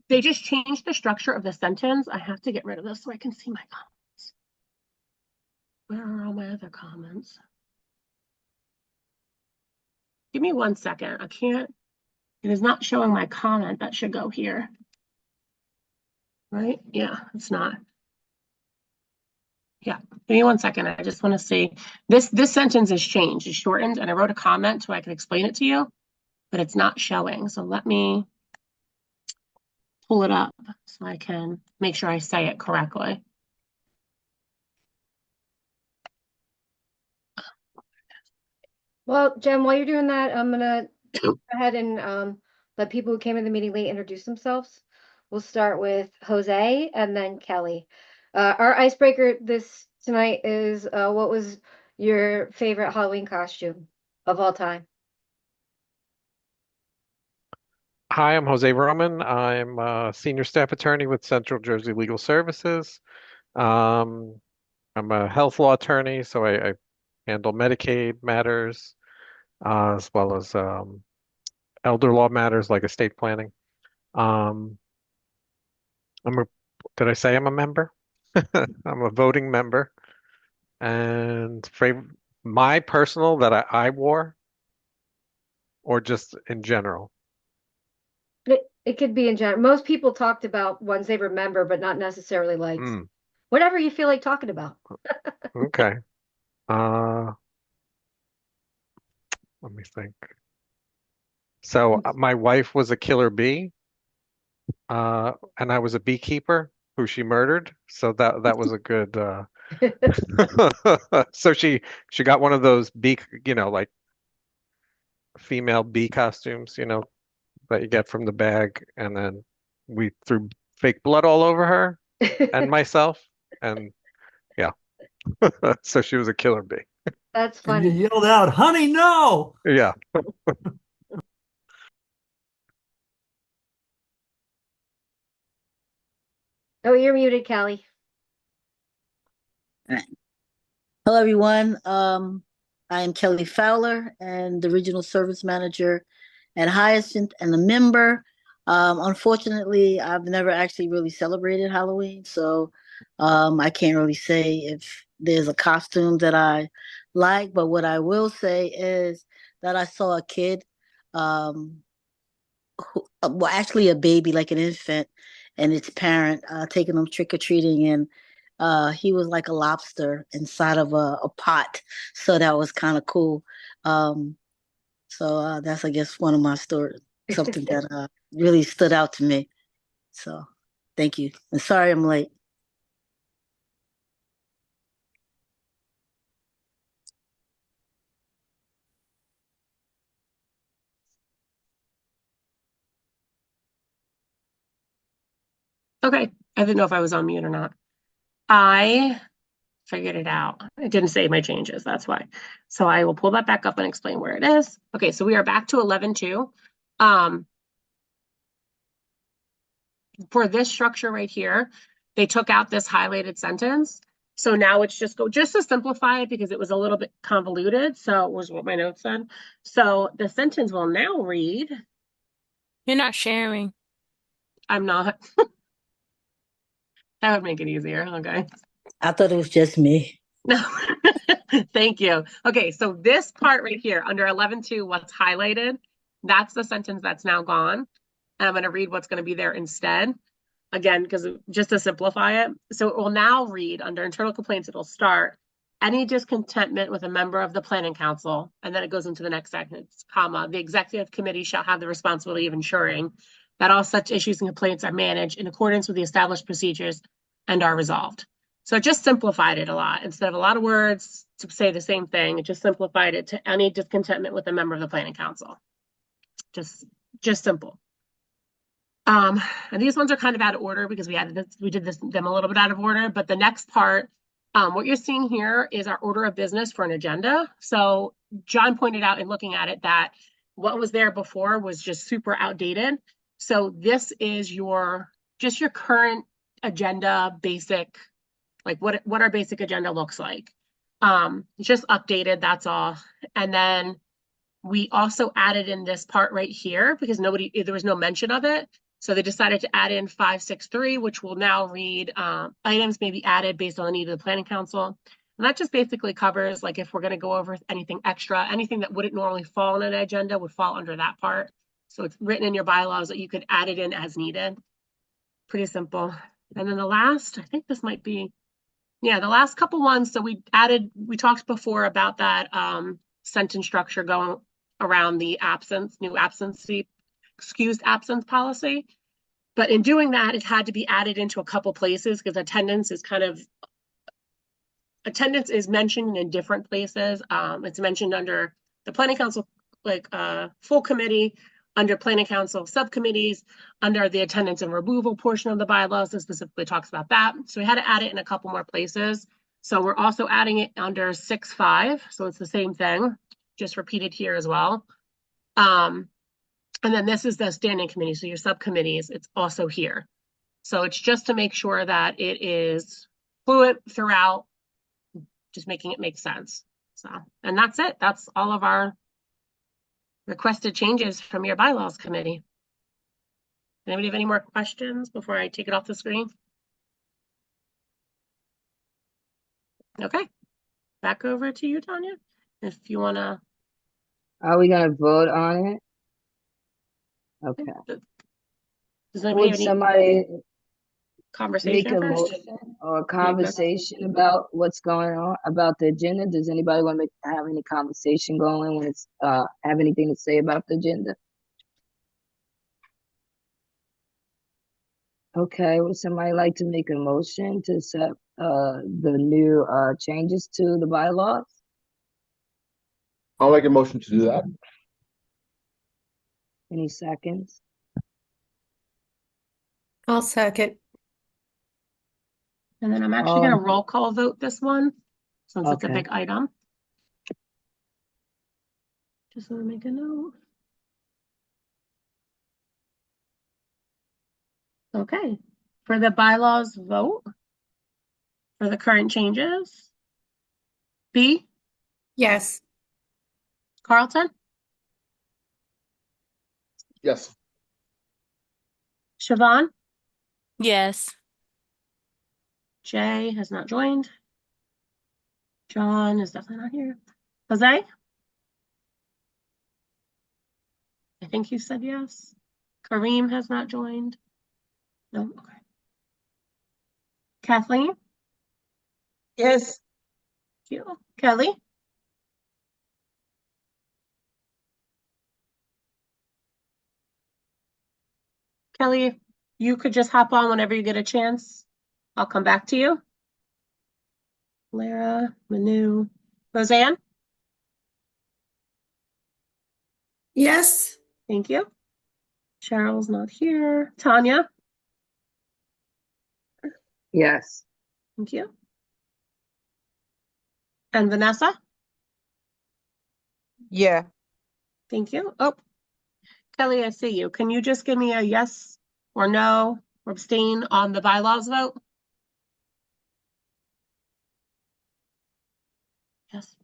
They just changed the structure of the sentence. I have to get rid of this so I can see my comments. Where are all my other comments? Give me 1 second. I can't, it is not showing my comment that should go here. Right? Yeah, it's not. Yeah, give me 1 second. I just want to see. This sentence is changed. It's shortened, and I wrote a comment so I can explain it to you, but it's not showing. So let me pull it up so I can make sure I say it correctly. Well, Jen, while you're doing that, I'm gonna go ahead and let people who came in the meeting late introduce themselves. We'll start with Jose and then Kelly. Our icebreaker tonight is what was your favorite Halloween costume of all time? Hi, I'm Jose Roman. I'm a senior staff attorney with Central Jersey Legal Services. I'm a health law attorney, so I handle Medicaid matters as well as elder law matters like estate planning. Um, did I say I'm a member? I'm a voting member. And my personal that I wore, or just in general? It could be in general. Most people talked about ones they remember, but not necessarily liked. Whatever you feel like talking about. Okay. Let me think. So my wife was a killer bee, and I was a beekeeper who she murdered. So that was a good. So she got one of those bee, like female bee costumes, that you get from the bag, and then we threw fake blood all over her and myself, and yeah. So she was a killer bee. That's And funny. you yelled out, "Honey, no!" Yeah. Oh, you're muted, Kelly. Hello, everyone. I am Kelly Fowler and the Regional Service Manager at Hyacinth and a member. Unfortunately, I've never actually really celebrated Halloween, so I can't really say if there's a costume that I like, but what I will say is that I saw a kid, well, actually a baby, like an infant, and its parent taking them trick-or-treating, and he was like a lobster inside of a pot. So that was kind of cool. So that's, I guess, one of my stories, something that really stood out to me. So thank you. And sorry I'm late. Okay, I didn't know if I was on mute or not. I figured it out. It didn't save my changes, that's why. So I will pull that back up and explain where it is. Okay, so we are back to 11.2. For this structure right here, they took out this highlighted sentence. So now it's just to simplify it, because it was a little bit convoluted. So it was what my notes said. So the sentence will now read. You're not sharing. I'm not. That would make it easier. Okay. I thought it was just me. No, thank you. Okay, so this part right here under 11.2, what's highlighted, that's the sentence that's now gone. And I'm going to read what's going to be there instead. Again, because just to simplify it. So it will now read under internal complaints, it'll start any discontentment with a member of the planning council. And then it goes into the next sentence, comma, the executive committee shall have the responsibility of ensuring that all such issues and complaints are managed in accordance with the established procedures and are resolved. So it just simplified it a lot. Instead of a lot of words to say the same thing, it just simplified it to any discontentment with a member of the planning council. Just simple. And these ones are kind of out of order because we did them a little bit out of order, but the next part, what you're seeing here is our order of business for an agenda. So John pointed out in looking at it that what was there before was just super outdated. So this is just your current agenda basic, like what our basic agenda looks like. It's just updated, that's all. And then we also added in this part right here because there was no mention of it. So they decided to add in 563, which will now read items may be added based on the need of the planning council. And that just basically covers, like, if we're going to go over anything extra, anything that wouldn't normally fall on an agenda would fall under that part. So it's written in your bylaws that you could add it in as needed. Pretty simple. And then the last, I think this might be, yeah, the last couple ones. So we talked before about that sentence structure going around the excused absence policy. But in doing that, it had to be added into a couple places because attendance is mentioned in different places. It's mentioned under the planning council, like full committee, under planning council subcommittees, under the attendance and removal portion of the bylaws. It specifically talks about that. So we had to add it in a couple more places. So we're also adding it under 6.5. So it's the same thing, just repeated here as well. And then this is the standing committee. So your subcommittees, it's also here. So it's just to make sure that it is fluent throughout, just making it make sense. So, and that's it. That's all of our requested changes from your bylaws committee. Anybody have any more questions before I take it off the screen? Okay, back over to you, Tanya. If you want to. Are we going to vote on it? Okay. Does anybody Would somebody conversation make a first? motion or a conversation about what's going on about the agenda? Does anybody want to have any conversation going when it's have anything to say about the agenda? Okay, would somebody like to make a motion to accept the new changes to the bylaws? I'll make a motion to do that. Any seconds? I'll second. And then I'm actually going to roll call vote this one since it's a big item. Just want to make a note. Okay, for the bylaws vote, for the current changes, B? Yes. Carlton? Yes. Siobhan? Yes. Jay has not joined. John is definitely not here. Jose? I think you said yes. Kareem has not joined. No, okay. Kathleen? Yes. Thank you. Kelly? Kelly, if you could just hop on whenever you get a chance. I'll come back to you. Lara, Manu, Roseanne? Yes. Thank you. Cheryl's not here. Tanya? Yes. Thank you. And Vanessa? Yeah. Thank you. Oh, Kelly, I see you. Can you just give me a yes or no or abstain on the bylaws vote? Yes.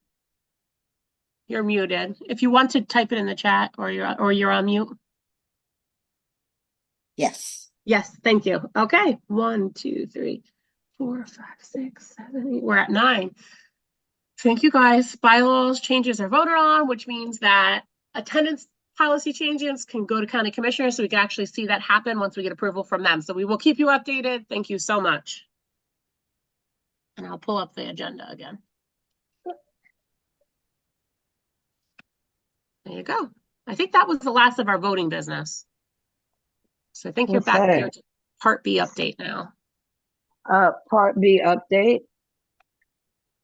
You're muted. If you want to type it in the chat or you're on mute. Yes. Yes, thank you. Okay. 1, 2, 3, 4, 5, 6, 7, 8. We're at 9. Thank you, guys. Bylaws changes are voted on, which means that attendance policy changes can go to county commissioners, so we can actually see that happen once we get approval from them. So we will keep you updated. Thank you so much. And I'll pull up the agenda again. There you go. I think that was the last of our voting business. So I think you're back here to Part B update now. Part B update.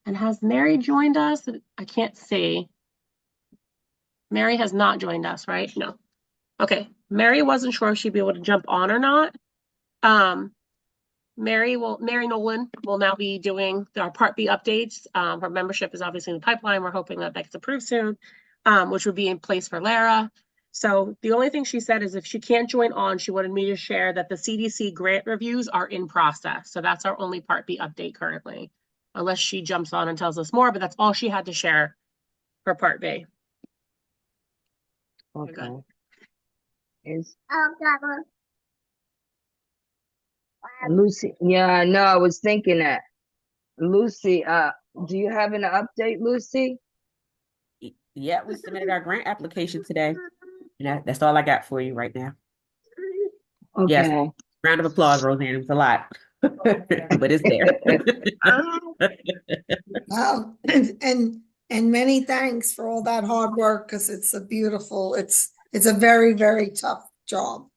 And has Mary joined us? I can't see. Mary has not joined us, right? No. Okay. Mary wasn't sure if she'd be able to jump on or not. Mary Nolan will now be doing our Part B updates. Her membership is obviously in the pipeline. We're hoping that gets approved soon, which would be in place for Lara. So the only thing she said is if she can't join on, she wanted me to share that the CDC grant reviews are in process. So that's our only Part B update currently, unless she jumps on and tells us more, but that's all she had to share for Part B. Okay. Lucy, yeah, no, I was thinking that. Lucy, do you have an update, Lucy? Yeah, we submitted our grant application today. That's all I got for you right now. Okay. Yes, round of applause, Roseanne. It was a lot, but it's there. Wow. And many thanks for all that hard work because it's a very, very tough job.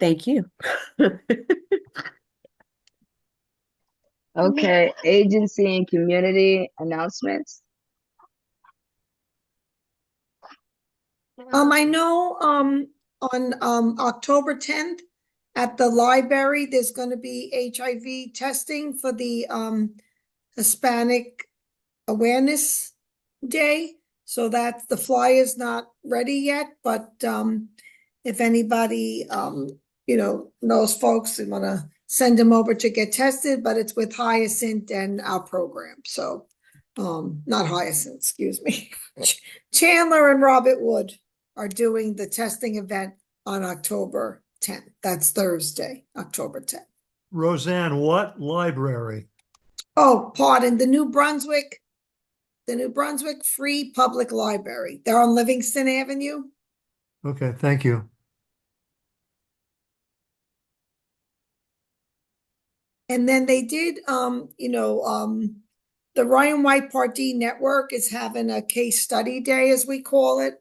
Thank you. Okay, agency and community announcements. I know on October 10th at the library, there's going to be HIV testing for the Hispanic Awareness Day. So that the flyer's not ready yet, but if anybody knows folks and want to send them over to get tested, but it's with Hyacinth and our program. So not Hyacinth, excuse me. Chandler and Robert Wood are doing the testing event on October 10th. That's Thursday, October 10th. Roseanne, what library? Oh, pardon, the New Brunswick Free Public Library. They're on Livingston Avenue. Okay, thank you. And then they did, the Ryan White Part D Network is having a case study day, as we call it.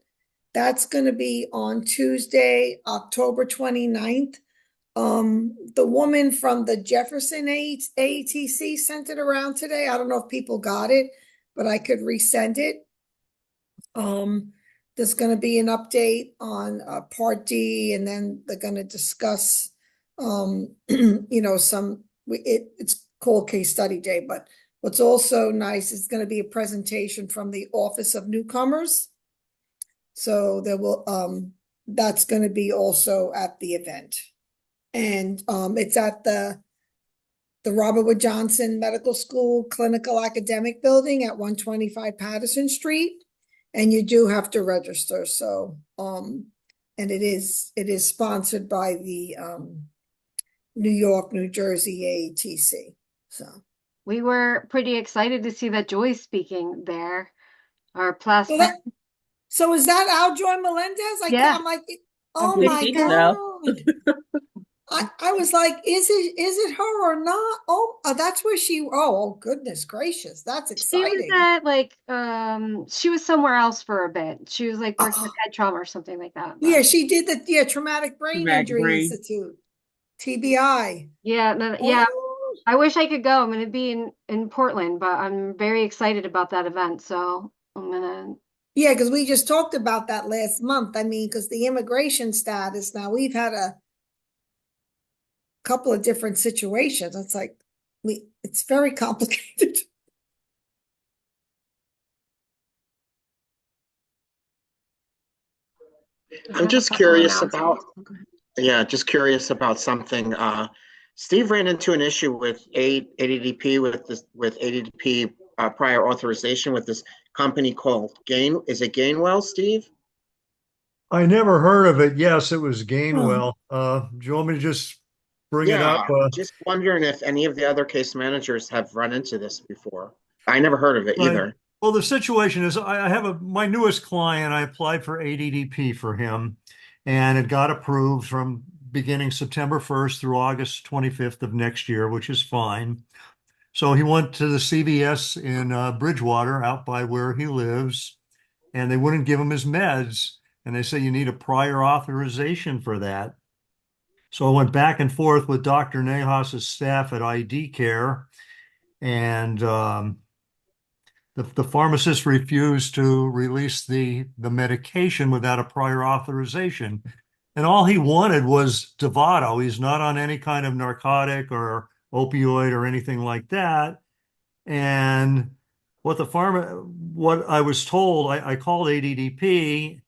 That's going to be on Tuesday, October 29th. The woman from the Jefferson AETC sent it around today. I don't know if people got it, but I could resend it. There's going to be an update on Part D, and then they're going to discuss, it's called Case Study Day, but what's also nice is going to be a presentation from the Office of Newcomers. So there will, that's going to be also at the event. And it's at the Robert Wood Johnson Medical School Clinical Academic Building at 125 Patterson Street. And you do have to register. So, and it is sponsored by the New York, New Jersey AETC. So we were pretty excited to see that Joy's speaking there. Our plastic. So is that Aljoy Melendez? I'm like, oh my God. I was like, is it her or not? Oh, that's where oh goodness gracious. That's exciting. She was somewhere else for a bit. She was like working with head trauma or something like that. Yeah, she did the Traumatic Brain Injury Institute, TBI. Yeah. I wish I could go. I'm going to be in Portland, but I'm very excited about that event. So I'm going to. Yeah, because we just talked about that last month. I mean, because the immigration status now, we've had a couple of different situations. It's like it's very complicated. I'm just curious about something. Steve ran into an issue with ADDP with ADDP prior authorization with this company called Is it Gainwell, Steve? I never heard of it. Yes, it was Gainwell. Do you want me to just bring it up? Just wondering if any of the other case managers have run into this before. I never heard of it either. Well, the situation is I have my newest client. I applied for ADDP for him, and it got approved from beginning September 1st through August 25th of next year, which is fine. So he went to the CVS in Bridgewater, out by where he lives, and they wouldn't give him his meds. And they say you need a prior authorization for that. So I went back and forth with Dr. Nahas's staff at ID Care, and the pharmacist refused to release the medication without a prior authorization. And all he wanted was Dovato. He's not on any kind of narcotic or opioid or anything like that. And what I was told, I called ADDP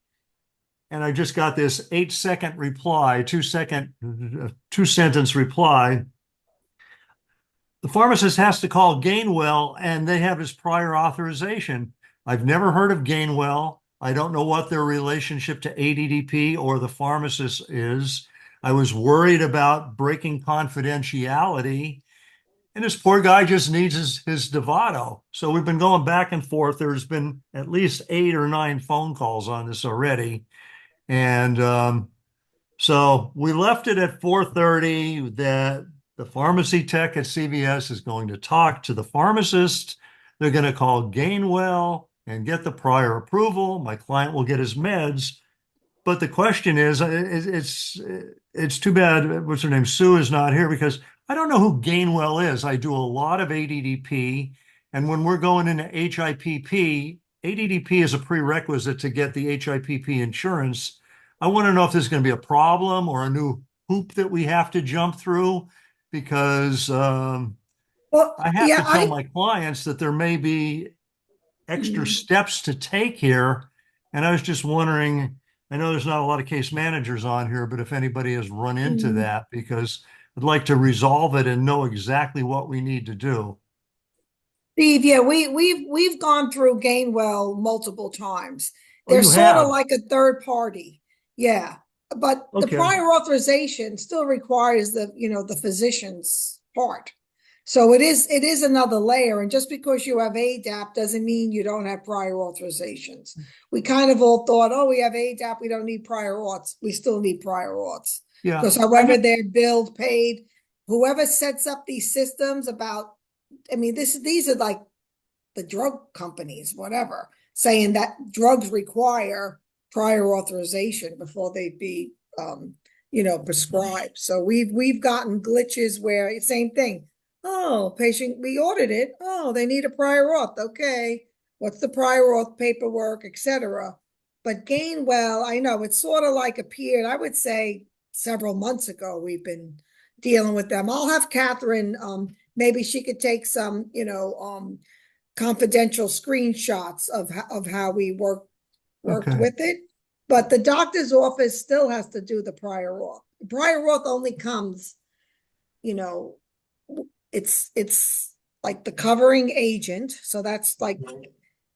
and I just got this 8-second reply, 2-sentence reply. The pharmacist has to call Gainwell and they have his prior authorization. I've never heard of Gainwell. I don't know what their relationship to ADDP or the pharmacist is. I was worried about breaking confidentiality. And this poor guy just needs his Dovato. So we've been going back and forth. There's been at least 8 or 9 phone calls on this already. And so we left it at 4:30 that the pharmacy tech at CVS is going to talk to the pharmacist. They're going to call Gainwell and get the prior approval. My client will get his meds. But the question is, it's too bad, what's her name, Sue is not here, because I don't know who Gainwell is. I do a lot of ADDP, and when we're going into HIPP, ADDP is a prerequisite to get the HIPP insurance. I want to know if there's going to be a problem or a new hoop that we have to jump through, because I have to tell my clients that there may be extra steps to take here. And I was just wondering, I know there's not a lot of case managers on here, but if anybody has run into that, because I'd like to resolve it and know exactly what we need to do. Steve, yeah, we've gone through Gainwell multiple times. Oh, They're you sort of have? like a third party. Yeah. But the Okay. prior authorization still requires the physician's part. So it is another layer. And just because you have ADAP doesn't mean you don't have prior authorizations. We kind of all thought, oh, we have ADAP, we don't need prior auths. We still need prior auths. Yeah. Because however they're billed, paid, whoever sets up these systems these are like the drug companies, whatever, saying that drugs require prior authorization before they be prescribed. So we've gotten glitches where same thing. Oh, patient, we ordered it. Oh, they need a prior auth. Okay. What's the prior auth paperwork, etc. But Gainwell, I know it's sort of like appeared, I would say several months ago, we've been dealing with them. I'll have Catherine, maybe she could take some, confidential screenshots of how we worked Okay. with it. But the doctor's office still has to do the prior auth. The prior auth only comes, it's like the covering agent. So that's like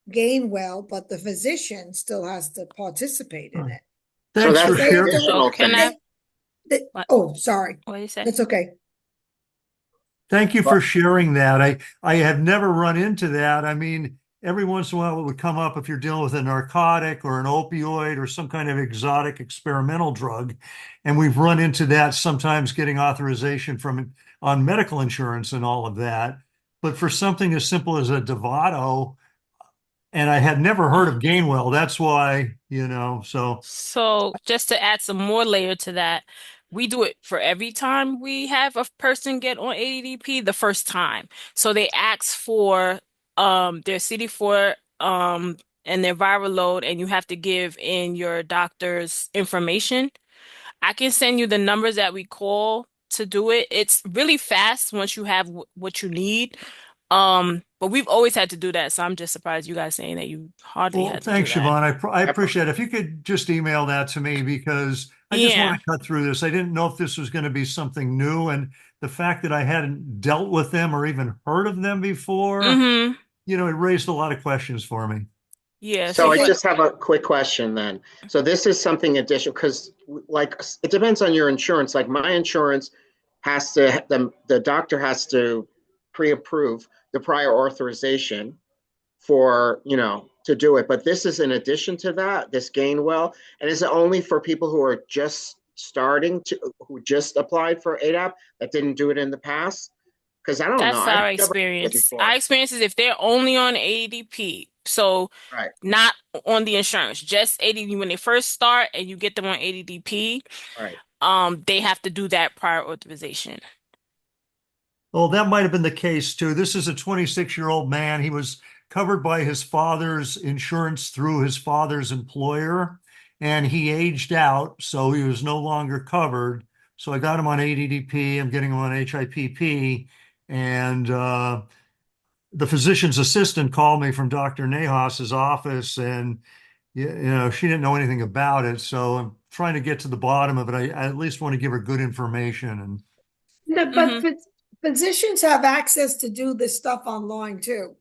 Gainwell, but the physician still has to participate in it. Thanks So for that's sharing. the additional Can thing. I? Oh, sorry. What did you say? That's okay. Thank you for sharing that. I have never run into that. I mean, every once in a while it would come up if you're dealing with a narcotic or an opioid or some kind of exotic experimental drug. And we've run into that sometimes getting authorization on medical insurance and all of that. But for something as simple as a Dovato, and I had never heard of Gainwell, that's why, so. So just to add some more layer to that, we do it for every time we have a person get on ADP the first time. So they ask for their CD4 and their viral load, and you have to give in your doctor's information. I can send you the numbers that we call to do it. It's really fast once you have what you need. But we've always had to do that, so I'm just surprised you guys saying that you hardly Well, had to do thanks, that. Siobhan. I appreciate it. If you could just email that to me, because I just want to cut through this. I didn't know if this was going to be something new, and the fact that I hadn't dealt with them or even heard of them before, it raised a lot of questions for me. Yeah. So I just have a quick question then. So this is something additional, because it depends on your insurance. Like my insurance has to, the doctor has to pre-approve the prior authorization for, to do it. But this is in addition to that, this Gainwell. And is it only for people who are just who just applied for ADAP that didn't do it in the past? Because I don't know. That's I've our never heard it experience. before. Our experience is if they're only on ADP, so Right. not on the insurance, just ADP when they first start and you get them on ADP. Right. they have to do that prior authorization. Well, that might have been the case too. This is a 26-year-old man. He was covered by his father's insurance through his father's employer, and he aged out, so he was no longer covered. So I got him on ADDP. I'm getting him on HIPP, and the physician's assistant called me from Dr. Nahas's office, and she didn't know anything about it. So I'm trying to get to the bottom of it. I at least want to give her good information. And No, but physicians have access to do this stuff online too.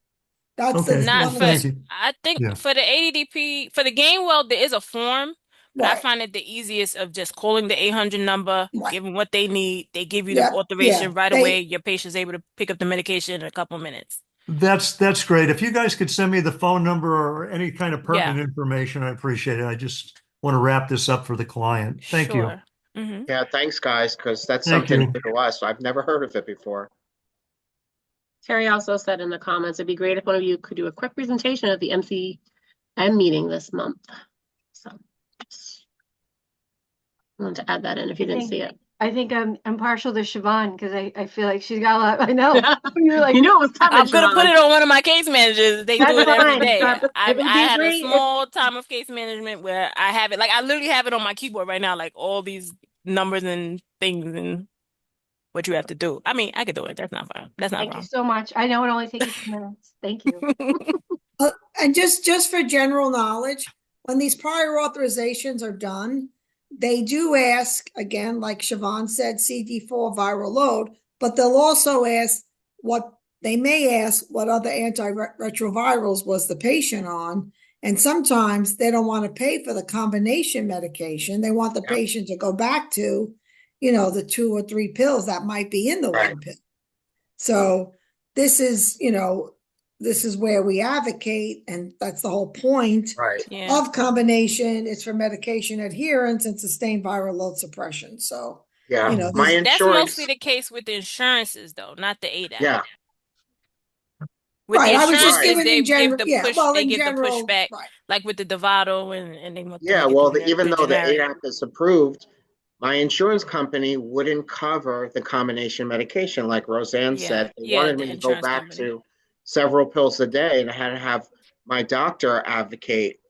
That's okay, Not well, one of for, thank the you. I think Yeah. for the ADP, for the Gainwell, there is a form, but I right, find it the easiest of just calling the 800 number, right. giving what they need. They give you the Yeah, yeah. authorization right away. Your patient's able to pick up the medication in a couple minutes. That's great. If you guys could send me the phone number or any kind of Yeah, pertinent information, I appreciate it. I just want to wrap this up for the client. Thank you. sure. Hmm. Yeah, thanks, guys, because that's Thank something you. new to us. I've never heard of it before. Terry also said in the comments, it'd be great if one of you could do a quick presentation at the MCM meeting this month. So just wanted to add that in if you didn't see it. I think I'm partial to Siobhan because I feel like she's got a lot. I know. You're like, You knew it was coming, I'm gonna put Siobhan. it on one of my case managers. They do That's it every fine. day. It I would I be had a great if small time of case management where I have it, like I literally have it on my keyboard right now, like all these numbers and things and what you have to do. I mean, I could do it. That's not fine. That's not a thank you problem. so much. I know it only take you 2 minutes. Thank you. And just for general knowledge, when these prior authorizations are done, they do ask, again, like Siobhan said, CD4 viral load, but they'll also ask they may ask what other antiretrovirals was the patient on. And sometimes they don't want to pay for the combination medication. They want the Yep. patient to go back to, the 2 or 3 pills that might be in the Right. one pill. So this is, this is where we advocate, and that's the whole point Right. Yeah. of combination. It's for medication adherence and sustained viral load suppression. So, Yeah. you know, My this, That's mostly insurance. the case with the insurances, though, not the ADAP. Yeah. With the right. I was just Right. insurances, giving they in give general. the Yeah. Well, they in give the general, pushback, right. like with the Dovato, and they want them Yeah. to get Well, the even the though the generic. ADAP is approved, my insurance company wouldn't cover the combination medication. Like Roseanne said, they Yeah, wanted the me to go insurance back company. to several pills a day, and I had to have my doctor advocate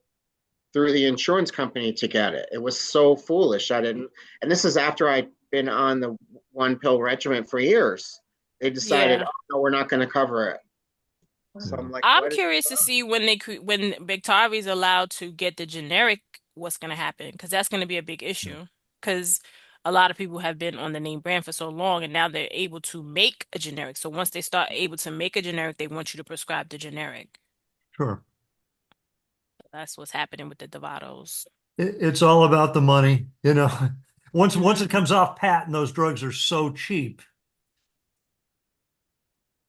through the insurance company to get it. It was so foolish. I didn't, and this is after I'd been on the one pill regimen for years. They decided, Yeah. oh, no, we're not going to cover it. So I'm like, I'm what is curious to see when when Biktarvy is allowed to get the generic, what's going to happen, because that's going to be a big issue. Because a lot of people have been on the name brand for so long, and now they're able to make a generic. So once they start able to make a generic, they want you to prescribe the generic. Sure. That's what's happening with the Dovatos. It's all about the money, Once it comes off patent, those drugs are so cheap.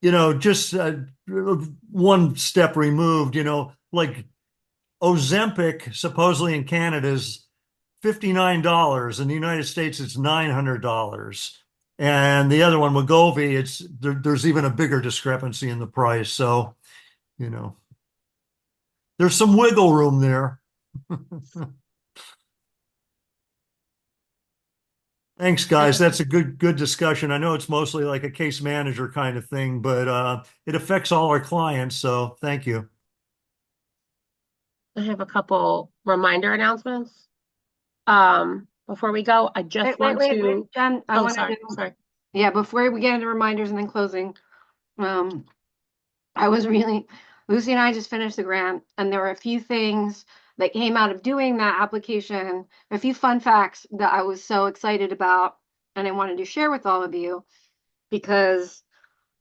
Just one step removed, like Ozempic, supposedly in Canada, is $59. In the United States, it's $900. And the other one, Wegovy, there's even a bigger discrepancy in the price. So, there's some wiggle room there. Thanks, guys. That's a good discussion. I know it's mostly like a case manager kind of thing, but it affects all our clients. So thank you. I have a couple reminder announcements. Before we go, I just want to. Jen, I Oh, want to sorry, do. sorry. Yeah, before we get into reminders and then closing, I was really, Lucy and I just finished the grant, and there were a few things that came out of doing that application, a few fun facts that I was so excited about, and I wanted to share with all of you because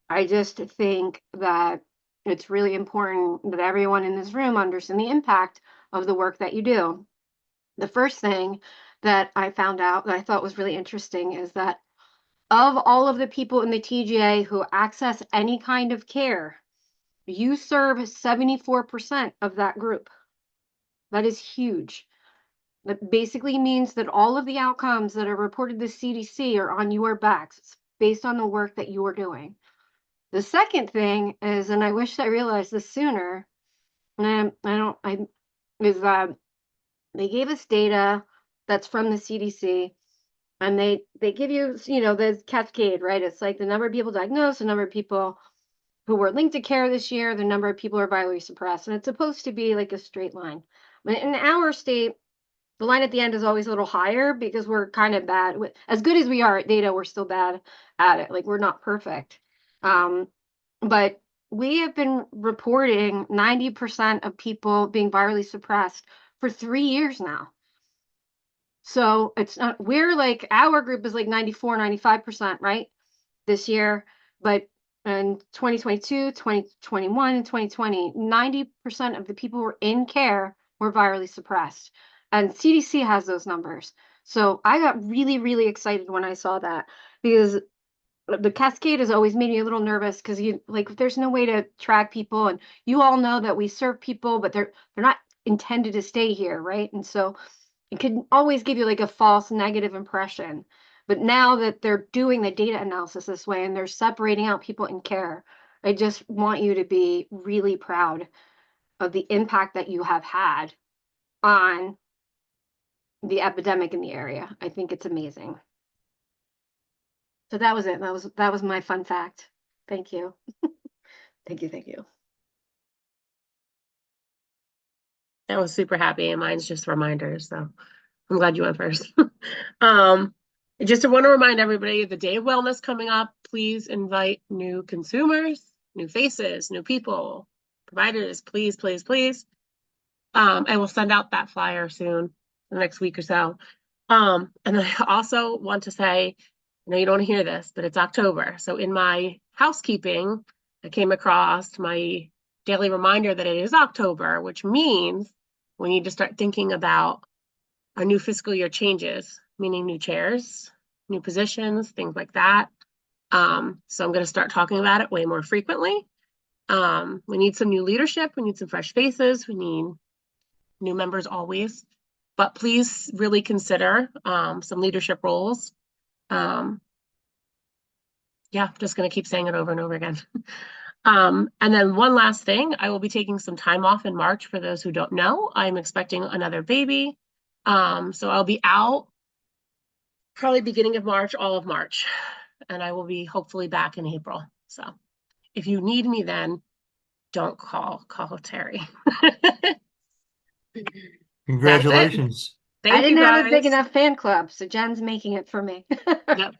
I just think that it's really important that everyone in this room understand the impact of the work that you do. The first thing that I found out that I thought was really interesting is that of all of the people in the TGA who access any kind of care, you serve 74% of that group. That is huge. That basically means that all of the outcomes that are reported to CDC are on your backs based on the work that you are doing. The second thing is, and I wish I realized this sooner, and is that they gave us data that's from the CDC And they give you, the cascade, right? It's like the number of people diagnosed, the number of people who were linked to care this year, the number of people who are virally suppressed. And it's supposed to be like a straight line. But in our state, the line at the end is always a little higher because we're kind of bad. As good as we are at data, we're still bad at it. Like, we're not perfect. But we have been reporting 90% of people being virally suppressed for 3 years now. So it's not, we're like, our group is like 94, 95%, right? This year. But in 2022, 2021, and 2020, 90% of the people who were in care were virally suppressed. And CDC has those numbers. So I got really, really excited when I saw that, because the cascade has always made me a little nervous, because there's no way to track people, and you all know that we serve people, but they're not intended to stay here, right? And so it can always give you like a false negative impression. But now that they're doing the data analysis this way and they're separating out people in care, I just want you to be really proud of the impact that you have had on the epidemic in the area. I think it's amazing. So that was it. That was my fun fact. Thank you. Thank you. Thank you. I was super happy, and mine's just reminders. So I'm glad you went first. I just want to remind everybody of the Day of Wellness coming up. Please invite new consumers, new faces, new people, providers. Please, please, please. I will send out that flyer soon, the next week or so. And then I also want to say, I know you don't hear this, but it's October. So in my housekeeping, I came across my daily reminder that it is October, which means we need to start thinking about our new fiscal year changes, meaning new chairs, new positions, things like that. So I'm going to start talking about it way more frequently. We need some new leadership. We need some fresh faces. We need new members always. But please really consider some leadership roles. Yeah, just going to keep saying it over and over again. And then one last thing, I will be taking some time off in March. For those who don't know, I'm expecting another baby. So I'll be out probably beginning of March, all of March, and I will be hopefully back in April. So if you need me then, don't call Terry. Congratulations. I didn't you, have a big guys. enough fan club, so Jen's making it for me. Yep.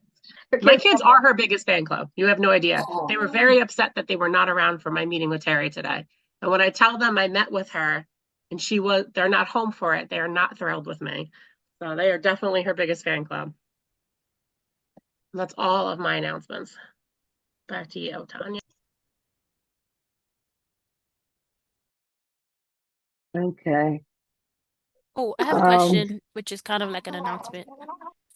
My kids are her biggest fan club. You have no idea. They were very upset that they were not around for my meeting with Terry today. And when I tell them I met with her and they're not home for it, they are not thrilled with me. So they are definitely her biggest fan club. And that's all of my announcements. Back to you, Tanya. Okay. Oh, I have a question, which is kind of like an announcement.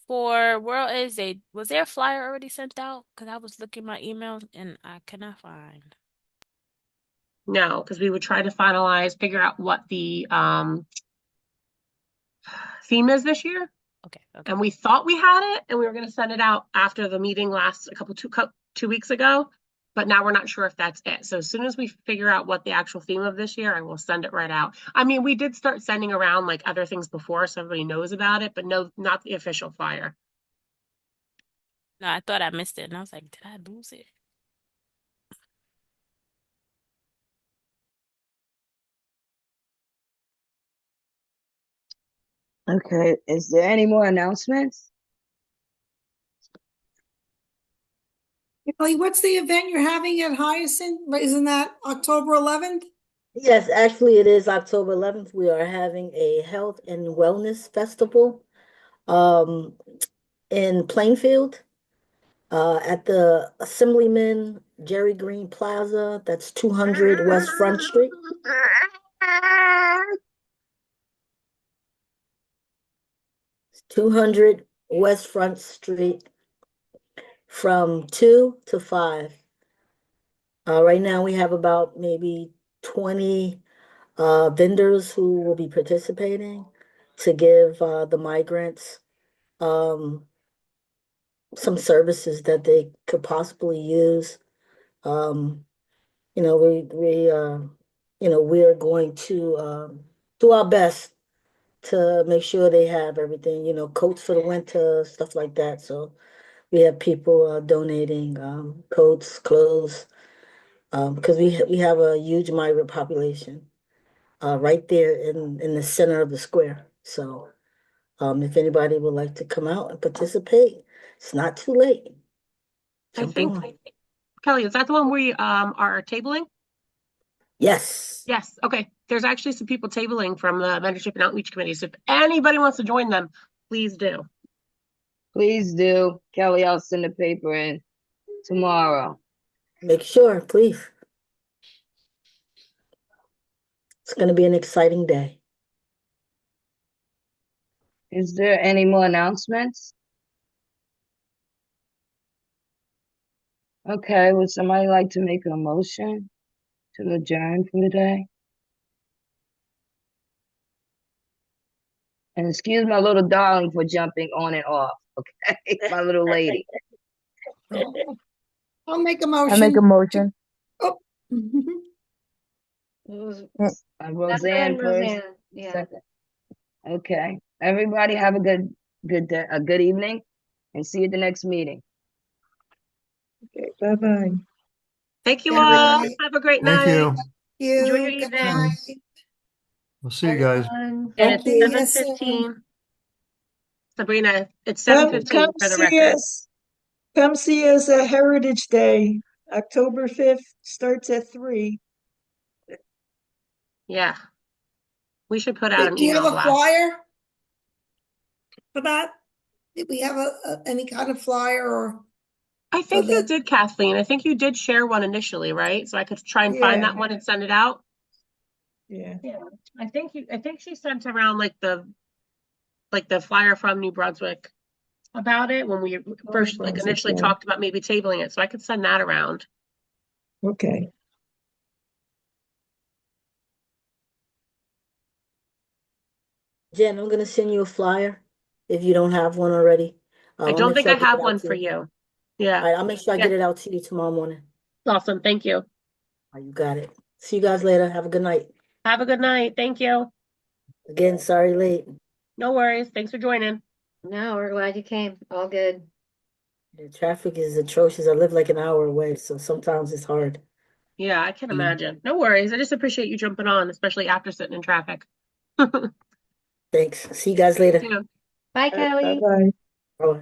For World AIDS Day, was there a flyer already sent out? Because I was looking my emails and I cannot find. No, because we would try to figure out what the theme is this year. Okay. And we thought we had it, and we were going to send it out after the meeting last two weeks ago. But now we're not sure if that's it. So as soon as we figure out what the actual theme of this year, I will send it right out. I mean, we did start sending around like other things before, so everybody knows about it, but no, not the official flyer. No, I thought I missed it, and I was like, did I lose it? Okay. Is there any more announcements? Kelly, what's the event you're having at Hyacinth? Isn't that October 11th? Yes, actually, it is October 11th. We are having a health and wellness festival in Plainfield at the Assemblyman Jerry Green Plaza. That's 200 West Front Street. 200 West Front Street from 2 to 5. Right now, we have about maybe 20 vendors who will be participating to give the migrants some services that they could possibly use. You know, we are going to do our best to make sure they have everything, coats for the winter, stuff like that. So we have people donating coats, clothes, because we have a huge migrant population right there in the center of the square. So if anybody would like to come out and participate, it's not too late. I Jump think, on. Kelly, is that the one we are tabling? Yes. Yes. Okay. There's actually some people tabling from the Mentorship and Outreach Committee. So if anybody wants to join them, please do. Please do. Kelly, I'll send the paper in tomorrow. Make sure, please. It's going to be an exciting day. Is there any more announcements? Okay, would somebody like to make a motion to adjourn for the day? And excuse my little darling for jumping on and off, okay? My little lady. I'll make a I make a motion. motion. Oh. Roseanne first, Roseanne, yeah. second. Okay, everybody have a good day, a good evening, and see you at the next meeting. Okay, bye-bye. Thank you Good all. night. Have a great Thank night. you. Enjoy your Good evening. night. We'll see you guys. And Thank it's you. 7:15. Sabrina, it's Come 7:15 for the see record. us. Come see us at Heritage Day, October 5th, starts at 3. Yeah. We should put out an Do you have email a blast. flyer for that? Did we have any kind of flyer or? I think you did, Kathleen. I think you did share one initially, right? So I could try and find that one and send it out. Yeah. Yeah. I think she sent around like the flyer from New Brunswick about it when we first initially talked about maybe tabling it. So I could send that around. Okay. Jen, I'm going to send you a flyer if you don't have one already. I don't think I have one for you. Yeah. All right, I'll make sure I get it out to you tomorrow morning. Awesome. Thank you. All right, you got it. See you guys later. Have a good night. Have a good night. Thank you. Again, sorry late. No worries. Thanks for joining. No, we're glad you came. All good. The traffic is atrocious. I live like an hour away, so sometimes it's hard. Yeah, I can imagine. No worries. I just appreciate you jumping on, especially after sitting in traffic. Thanks. See you guys later. Bye, Kelly. Bye-bye. Bye.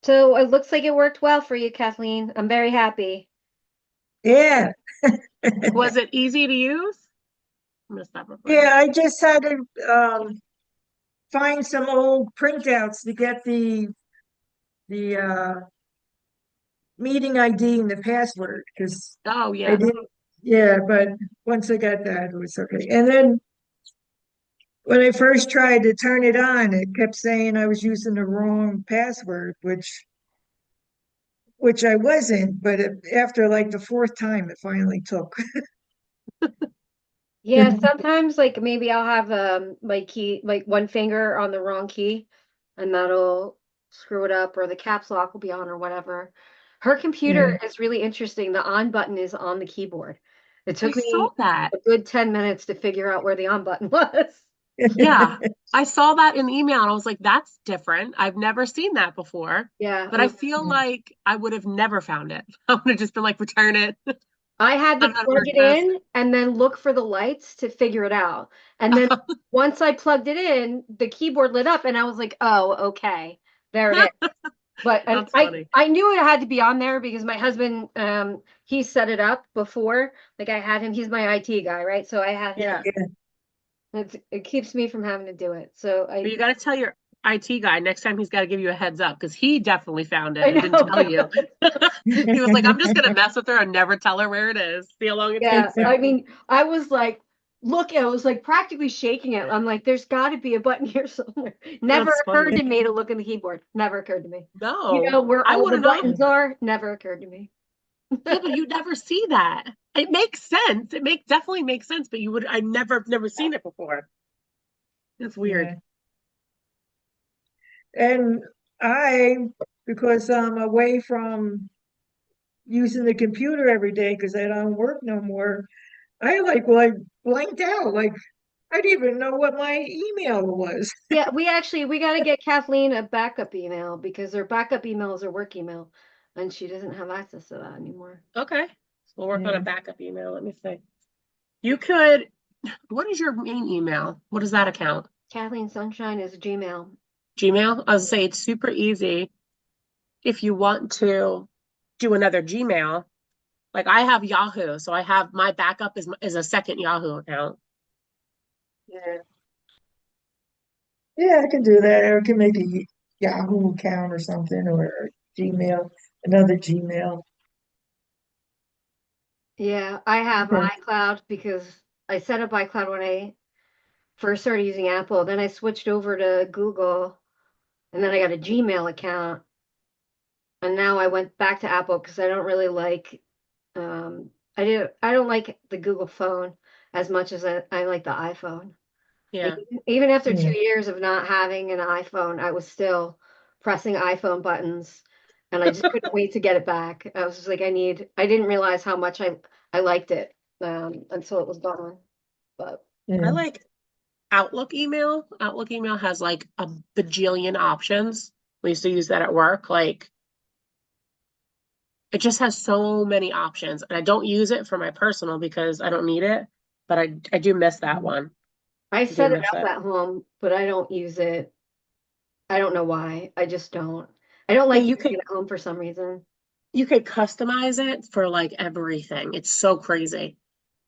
So it looks like it worked well for you, Kathleen. I'm very happy. Yeah. Was it easy to use? I'm gonna stop recording. Yeah, I just had to find some old printouts to get the meeting ID and the password because Oh I yeah. didn't. Yeah, but once I got that, it was okay. And then when I first tried to turn it on, it kept saying I was using the wrong password, which I wasn't. But after like the fourth time, it finally took. Yeah, sometimes like maybe I'll have my key like one finger on the wrong key and that'll screw it up or the caps lock will be on or whatever. Her computer is really interesting. The on button is on the keyboard. It took I saw me that. a good 10 minutes to figure out where the on button was. Yeah. I saw that in the email and I was like, that's different. I've never seen that before. Yeah. But I feel like I would have never found it. I would have just been like, return it. I had to I'm not plug worth it this. in and then look for the lights to figure it out. And then once I plugged it in, the keyboard lit up and I was like, oh, okay, there it is. But That's funny. I knew it had to be on there because my husband, he set it up before. Like I had him, he's my IT guy, right? So I had him. Yeah. It keeps me from having to do it. So But you got to tell your IT guy next time he's got to give you a heads up because he definitely found it I and didn't know. tell you. He was like, I'm just going to mess with her and never tell her where it is. See how long it Yeah, takes her. I mean, I was like, look, I was like practically shaking it. I'm like, there's got to be a button here somewhere. Never That's occurred funny. to me to look in the keyboard. Never occurred to me. No, You know where I all the wouldn't know. buttons are? Never occurred to me. Yeah, but you never see that. It makes sense. Definitely makes sense, but I've never seen it before. It's weird. Yeah. And because I'm away from using the computer every day because I don't work no more, I blanked out. Like I didn't even know what my email was. Yeah, we got to get Kathleen a backup email because her backup email is her work email, and she doesn't have access to that anymore. Okay. So we'll work on Yeah. a backup email. Let me see. You could, what is your main email? What is that account? Kathleen Sunshine is Gmail. Gmail? I was gonna say it's super easy if you want to do another Gmail. Like I have Yahoo, so I have my backup is a second Yahoo account. Yeah. Yeah, I can do that. Or I can make a Yahoo account or something, or Gmail, another Gmail. Yeah, I have Okay. iCloud because I set up iCloud when I first started using Apple. Then I switched over to Google, and then I got a Gmail account, and now I went back to Apple because I don't really like I don't like the Google phone as much as I like the iPhone. Like, Yeah. even after Yeah. 2 years of not having an iPhone, I was still pressing iPhone buttons, and I just couldn't wait to get it back. I was just like, I didn't realize how much I liked it until it was gone. But I Yeah. like Outlook email. Outlook email has like a bajillion options. We used to use that at work. Like it just has so many options. And I don't use it for my personal because I don't need it, but I do miss that one. I I do set it miss up it. at home, but I don't use it. I don't know why. I just don't. I don't Yeah, like using it at home for some reason. you could customize it for like everything. It's so crazy.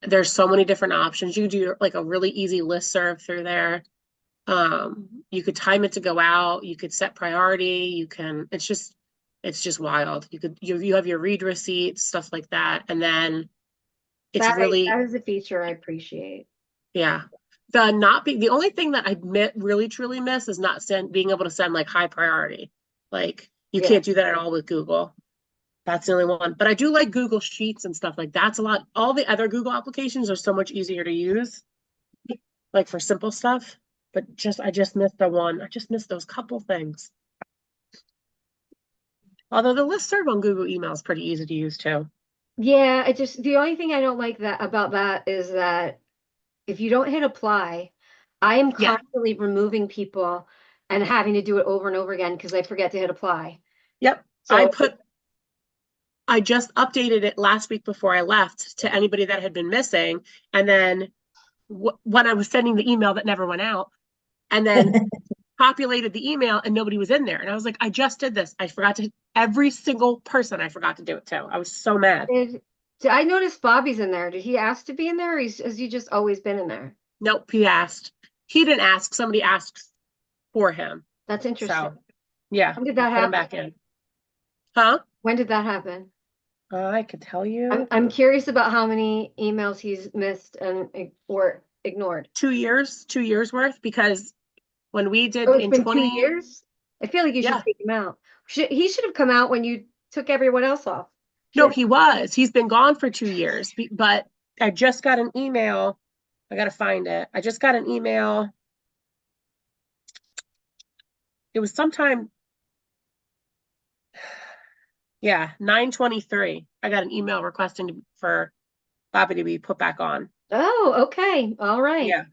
There's so many different options. You could do like a really easy list serve through there. You could time it to go out. You could set priority. You can, it's just wild. You have your read receipts, stuff like that. And then it's That really, is a feature I appreciate. yeah. The only thing that really truly miss is not being able to send like high priority. Like you Yeah. can't do that at all with Google. That's the only one. But I do like Google Sheets and stuff like that's a lot. All the other Google applications are so much easier to use, like for simple stuff. But I just missed the one. I just missed those couple things. Although the listserv on Google Email is pretty easy to use too. Yeah, the only thing I don't like that about that is that if you don't hit apply, I am Yeah. constantly removing people and having to do it over and over again because I forget to hit apply. Yep. So I just updated it last week before I left to anybody that had been missing. And then when I was sending the email that never went out, and then populated the email and nobody was in there. And I was like, I just did this. I forgot to, every single person I forgot to do it to. I was so mad. I noticed Bobby's in there. Did he ask to be in there, or has he just always been in there? Nope, he asked. He didn't ask. Somebody asked for him. That's interesting. So, yeah. When did that Put him happen? back in. Huh? When did that happen? I could tell you. I'm curious about how many emails he's missed or ignored. 2 years, 2 years worth, because when we did Oh, it's in been 20, 2 years? I feel like you should yeah. take him out. He should have come out when you took everyone else off. No, he was. He's been gone for 2 years, but I just got an email. I got to find it. I just got an email. It was sometime, yeah, 9/23. I got an email requesting for Bobby to be put back on. Oh, okay. All right. Yeah.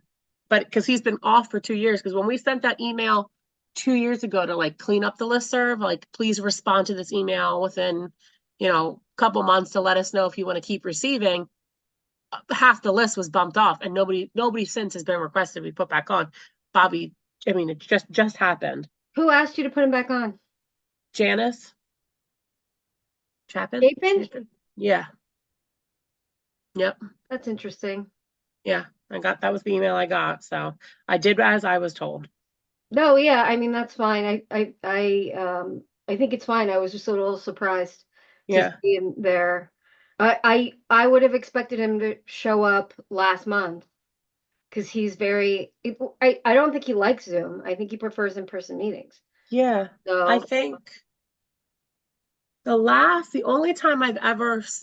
But because he's been off for 2 years, because when we sent that email 2 years ago to like clean up the listserv, like please respond to this email within, a couple months to let us know if you want to keep receiving, half the list was bumped off and nobody since has been requested to be put back on. Bobby, I mean, it just happened. Who asked you to put him back on? Janice Chapin? Chapin? Yeah. Yep. That's interesting. Yeah. That was the email I got. So I did as I was told. No, yeah, I mean that's fine. I think it's fine. I was just a little surprised to see him there. I would have expected him to show up last month because he's I don't think he likes Zoom. I think he prefers in-person meetings. Yeah. So I think the only time I've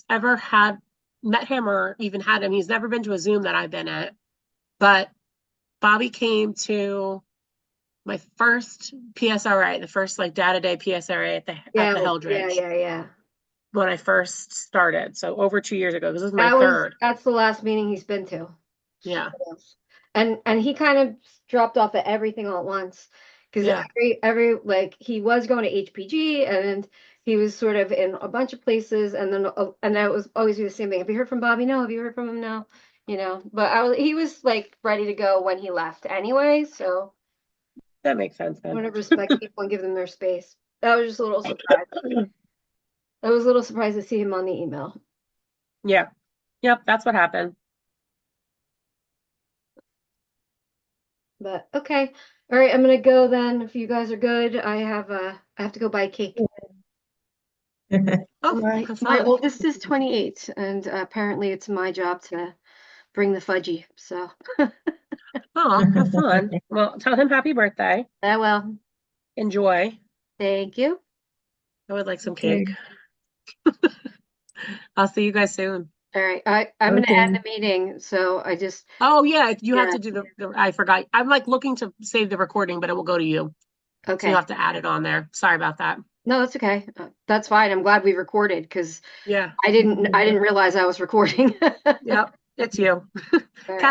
ever had met him or even had him, he's never been to a Zoom that I've been at, but Bobby came to my first PSRA, the first like data day PSRA at the Heldridge. Yeah. When I first started, so over 2 years ago. This is my third. That's the last meeting he's been to. Yeah. And he kind of dropped off at everything all at once because Yeah. every like he was going to HPG and he was sort of in a bunch of places and then and that was always the same thing. Have you heard from Bobby? No. Have you heard from him? No. You know, but he was like ready to go when he left anyway, so That makes sense I then. want to respect people and give them their space. That was just a little surprised. I was a little surprised to see him on the email. Yeah. Yep, that's what happened. But okay. All right, I'm gonna go then. If you guys are good, I have to go buy cake. Oh, Right. have My fun. oldest is 28, and apparently it's my job to bring the fudgy. So Oh, have fun. Well, tell him happy birthday. I will. Enjoy. Thank you. I would like some Okay. cake. I'll see you guys soon. All right, I'm gonna end Okay. the meeting. So I just Oh yeah, you have yeah. to do the I forgot. I'm like looking to save the recording, but it will go to you. So Okay. you'll have to add it on there. Sorry about that. No, that's okay. That's fine. I'm glad we recorded because Yeah. I didn't realize I was recording. Yep. It's you. All right.